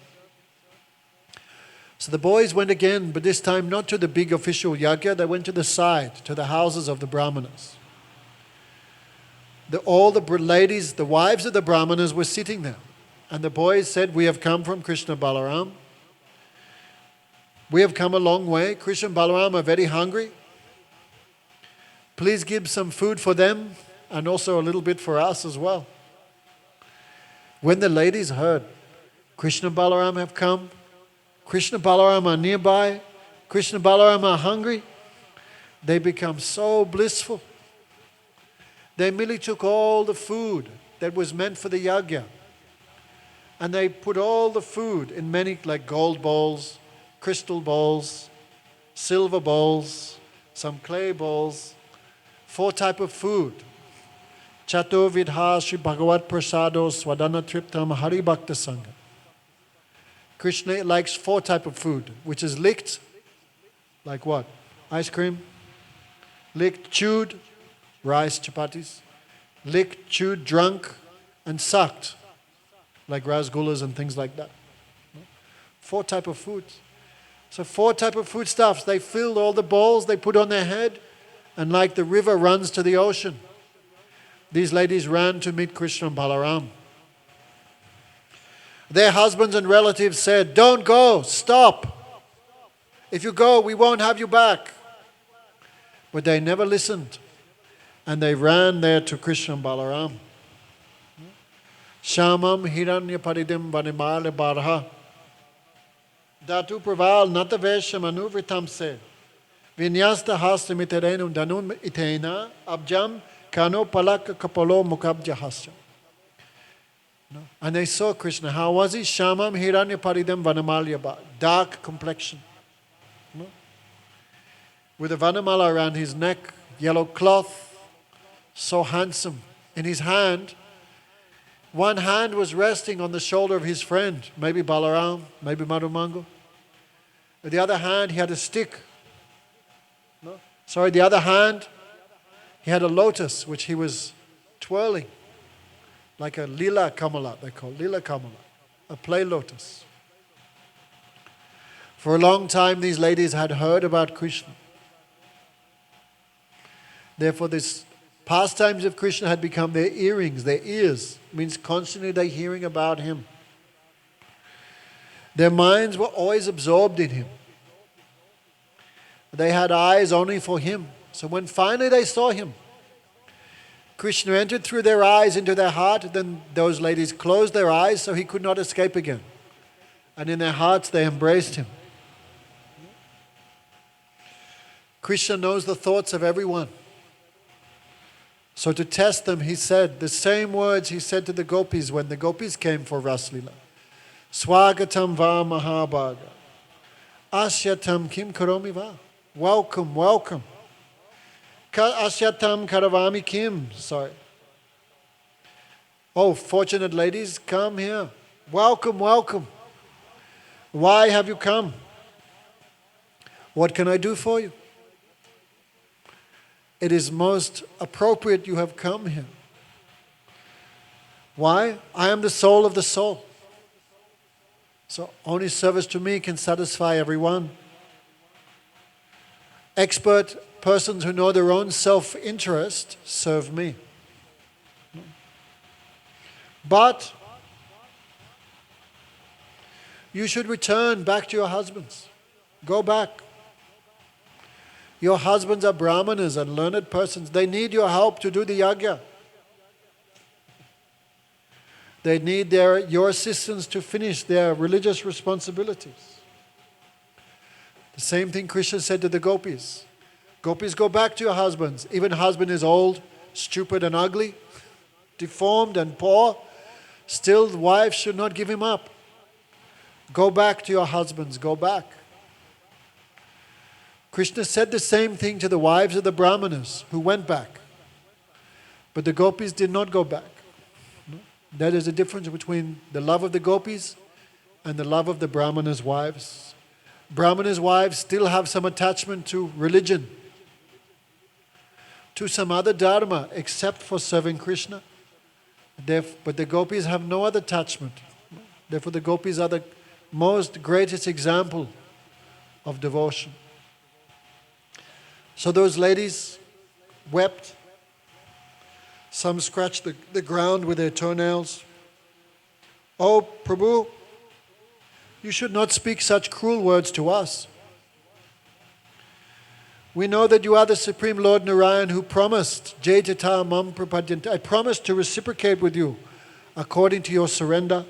So the boys went again, but this time not to the big official yajna, they went to the side, to the houses of the Brahmanas. All the ladies, the wives of the Brahmanas were sitting there. And the boys said, we have come from Krishna Balaram. We have come a long way. Krishna and Balaram are very hungry. Please give some food for them and also a little bit for us as well. When the ladies heard, Krishna and Balaram have come, Krishna and Balaram are nearby, Krishna and Balaram are hungry, they become so blissful. They merely took all the food that was meant for the yajna and they put all the food in many, like gold bowls, crystal bowls, silver bowls, some clay bowls, 4 types of food. Chato vidha Shri Bhagavat Prasado Swadana Triptam Hari Bhakta Sangha. Krishna likes 4 types of food, which is licked, like what? Ice cream. Licked, chewed, rice, chapatis. Licked, chewed, drunk, and sucked, like rasgullas and things like that. 4 types of foods. So 4 types of foodstuffs. They filled all the bowls, they put on their head, and like the river runs to the ocean, these ladies ran to meet Krishna and Balaram. Their husbands and relatives said, don't go, stop. If you go, we won't have you back. But they never listened. And they ran there to Krishna and Balaram. Shamam hiranya paridim vanimale barha. Datu praval natavesham anuvritam se. Vinyasta hastamiterenum danum itena abjam kano palaka kapalo mukabja hasya. And they saw Krishna. How was he? Shamam hiranya paridam vanamalya. Dark complexion. With a vanamala around his neck, yellow cloth, so handsome. In his hand, one hand was resting on the shoulder of his friend, maybe Balaram, maybe Madhumango. With the other hand, he had a stick. The other hand, he had a lotus which he was twirling, like a lila kamala, they call it, lila kamala, a play lotus. For a long time, these ladies had heard about Krishna. Therefore, this pastimes of Krishna had become their earrings, their ears. It means constantly they're hearing about him. Their minds were always absorbed in him. They had eyes only for him. So when finally they saw him, Krishna entered through their eyes into their heart, then those ladies closed their eyes so he could not escape again. And in their hearts they embraced him. Krishna knows the thoughts of everyone. So to test them, he said the same words he said to the gopis when the gopis came for Raslila. Swagatam va mahabhaga. Asyatam kim karomi va. Welcome, welcome. Asyatam karavami kim. Sorry. Oh, fortunate ladies, come here. Welcome, welcome. Why have you come? What can I do for you? It is most appropriate you have come here. Why? I am the soul of the soul. So only service to me can satisfy everyone. Expert persons who know their own self-interest serve me. But you should return back to your husbands. Go back. Your husbands are brahmanas and learned persons. They need your help to do the yajna. They need your assistance to finish their religious responsibilities. The same thing Krishna said to the gopis. Gopis, go back to your husbands. Even husband is old, stupid and ugly, deformed and poor. Still, the wife should not give him up. Go back to your husbands. Go back. Krishna said the same thing to the wives of the brahmanas who went back. But the gopis did not go back. That is the difference between the love of the gopis and the love of the brahmanas' wives. Brahmanas' wives still have some attachment to religion, to some other dharma except for serving Krishna. But the gopis have no other attachment. Therefore the gopis are the most greatest example of devotion. So those ladies wept. Some scratched the ground with their toenails. Oh, Prabhu, you should not speak such cruel words to us. We know that you are the Supreme Lord Narayan who promised, Jaitata mam prapadyanta, I promised to reciprocate with you according to your surrender.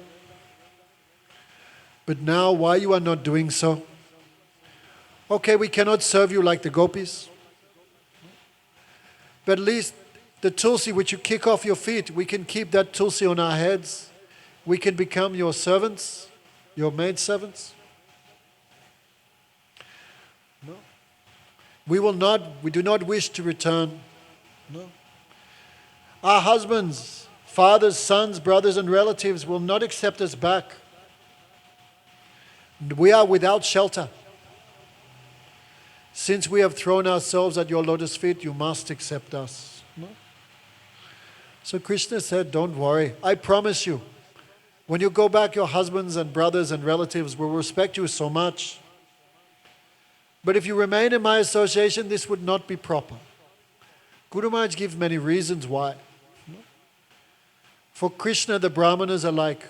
But now, why you are not doing so? Okay, we cannot serve you like the gopis. But at least the tulsi which you kick off your feet, we can keep that tulsi on our heads. We can become your servants, your maidservants. No. We do not wish to return. No. Our husbands, fathers, sons, brothers and relatives will not accept us back. We are without shelter. Since we have thrown ourselves at your lotus feet, you must accept us. No? So Krishna said, don't worry, I promise you, when you go back, your husbands and brothers and relatives will respect you so much. But if you remain in my association, this would not be proper. Guru Maharaj gives many reasons why. No? For Krishna, the Brahmanas are like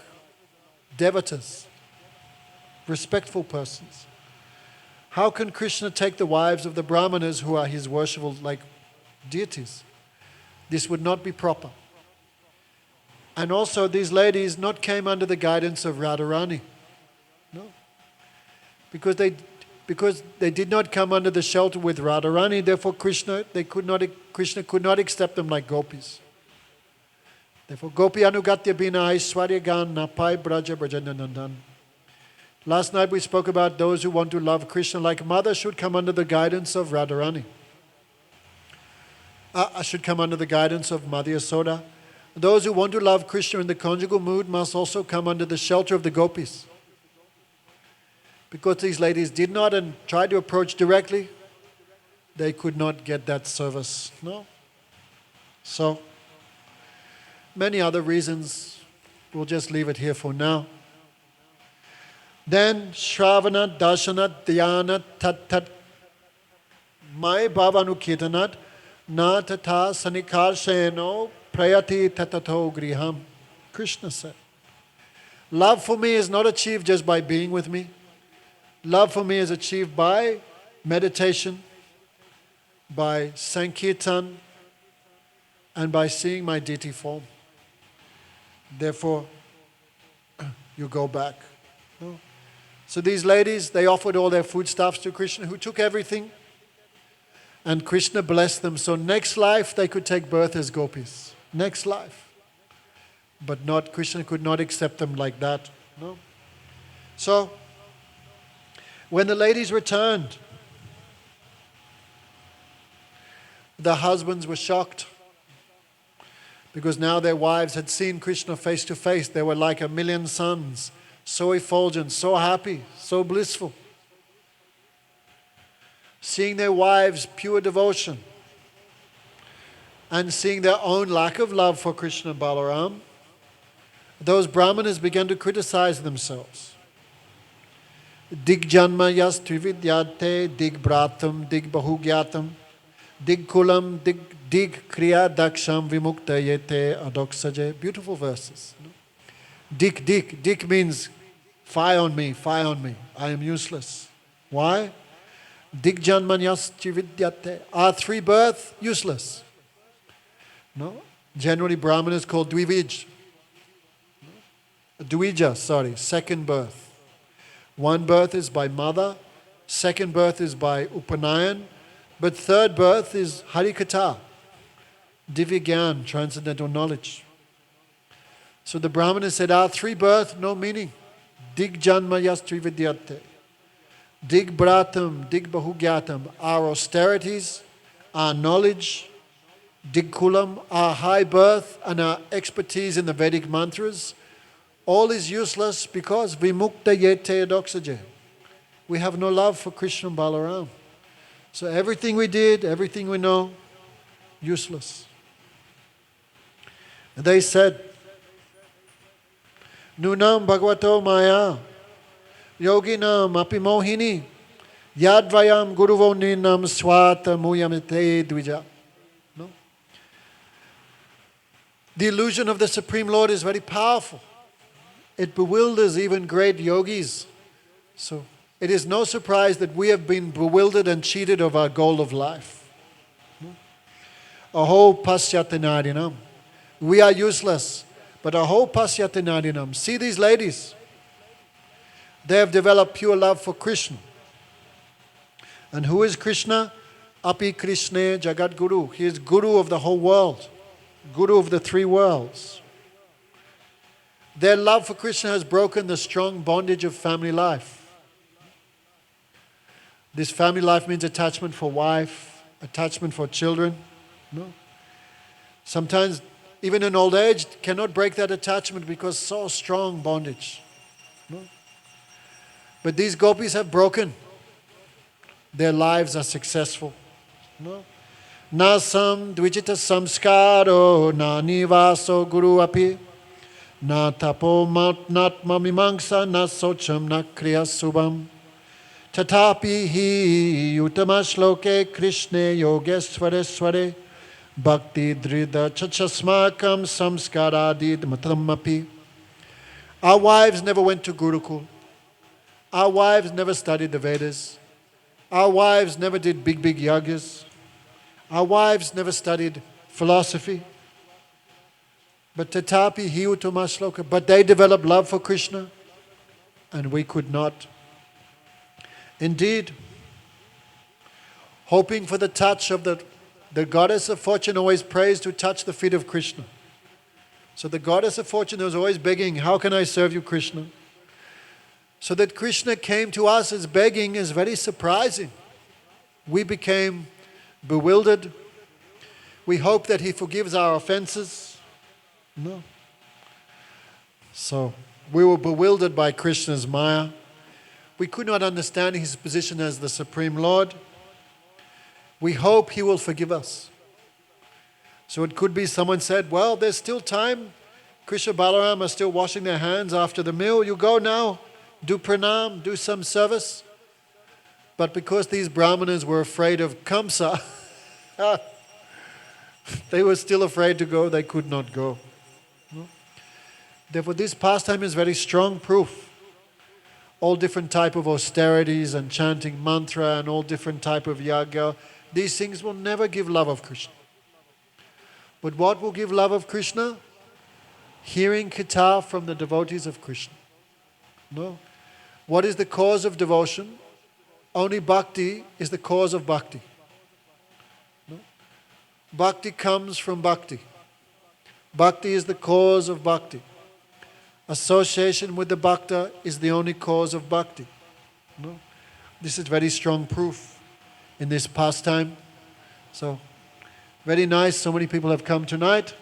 devatas, respectful persons. How can Krishna take the wives of the Brahmanas who are his worshipful like deities? This would not be proper. And also these ladies not came under the guidance of Radharani. No. Because they did not come under the shelter with Radharani, therefore Krishna could not accept them like gopis. Therefore Gopi Anugatya Bina Aishwarya Gan Napai Braja Brajanandan. Last night we spoke about those who want to love Krishna like mother should come under the guidance of Radharani. Should come under the guidance of Madhya Yasoda. Those who want to love Krishna in the conjugal mood must also come under the shelter of the gopis. Because these ladies did not and tried to approach directly, they could not get that service. No? So, many other reasons. We'll just leave it here for now. Then Shravana, Darshana, Dhyana, Tat, Mai Bhavanu Kirtanat, Na Tata Sanikarsheno, Prayati Tatato Griham. Krishna said, love for me is not achieved just by being with me. Love for me is achieved by meditation, by Sankirtan, and by seeing my deity form. Therefore, you go back. No? So these ladies, they offered all their foodstuffs to Krishna, who took everything. And Krishna blessed them. So next life, they could take birth as gopis. Next life. But not, Krishna could not accept them like that. No. So, when the ladies returned, the husbands were shocked. Because now their wives had seen Krishna face to face. They were like a million suns. So effulgent, so happy, so blissful. Seeing their wives' pure devotion and seeing their own lack of love for Krishna and Balaram, those brahmanas began to criticize themselves. Dig janma yas trividyate, dig bratam, dig bahugyatam, dig kulam, dig kriya daksham vimukta yete adoksaje. Beautiful verses. Dig means fire on me, fire on me. I am useless. Why? Dig janma yas trividyate. Our three birth, useless. No? Generally Brahman is called Dvija, second birth. One birth is by mother, second birth is by Upanayan, but third birth is Harikatha, Divya transcendental knowledge. So the Brahmana said, our three birth, no meaning. Dig janma yastri vidyate. Dig bratam, dig bahugyatam. Our austerities, our knowledge, dig kulam, our high birth and our expertise in the Vedic mantras, all is useless because vimukta yete adoksaje. We have no love for Krishna and Balaram. So everything we did, everything we know, useless. And they said, Nunam Bhagavato Maya, Yoginam Api Mohini, Yadvayam Guruvo Ninam Swata Muyamite Dvija. No? The illusion of the Supreme Lord is very powerful. It bewilders even great yogis. So it is no surprise that we have been bewildered and cheated of our goal of life. Aho pasyatanadinam. We are useless, but aho pasyatanadinam. See these ladies. They have developed pure love for Krishna. And who is Krishna? Api Krishna Jagat Guru. He is Guru of the whole world. Guru of the three worlds. Their love for Krishna has broken the strong bondage of family life. This family life means attachment for wife, attachment for children. No? Sometimes, even in old age, cannot break that attachment because so strong bondage. No? But these gopis have broken. Their lives are successful. No? Nasam dvijita samskaro na nivaso guru api. Na tapo natma mimangsa na socham na kriya subam. Tatapi hi utamashloke krishne yogesware sware bhakti drida chachasmakam samskaradid matamapi. Our wives never went to Gurukul. Our wives never studied the Vedas. Our wives never did big yagas. Our wives never studied philosophy. But tatapi hi utamashloka. But they developed love for Krishna, and we could not. Indeed, hoping for the touch of the goddess of fortune always prays to touch the feet of Krishna. So the goddess of fortune was always begging, how can I serve you, Krishna? So that Krishna came to us as begging is very surprising. We became bewildered. We hope that he forgives our offenses. No. So we were bewildered by Krishna's Maya. We could not understand his position as the Supreme Lord. We hope he will forgive us. So it could be someone said, well, there's still time. Krishna Balaram are still washing their hands after the meal. You go now, do pranam, do some service. But because these brahmanas were afraid of Kamsa, they were still afraid to go. They could not go. No? Therefore, this pastime is very strong proof. All different type of austerities and chanting mantra and all different type of yaga, these things will never give love of Krishna. But what will give love of Krishna? Hearing Katha from the devotees of Krishna. No? What is the cause of devotion? Only bhakti is the cause of bhakti. No? Bhakti comes from bhakti. Bhakti is the cause of bhakti. Association with the bhakta is the only cause of bhakti. No? This is very strong proof in this pastime. So, very nice. So many people have come tonight.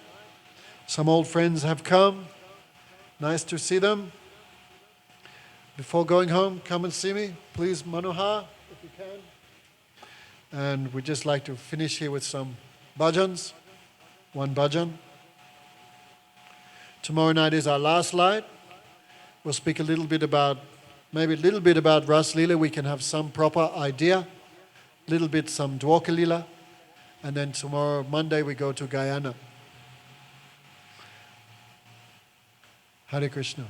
Some old friends have come. Nice to see them. Before going home, come and see me. Please, Manohar, if you can. And we'd just like to finish here with some bhajans. One bhajan. Tomorrow night is our last light. We'll speak a little bit about Maybe a little bit about Ras Leela, we can have some proper idea. Little bit some Dwarka Leela. And then tomorrow, Monday, we go to Guyana. Hare Krishna.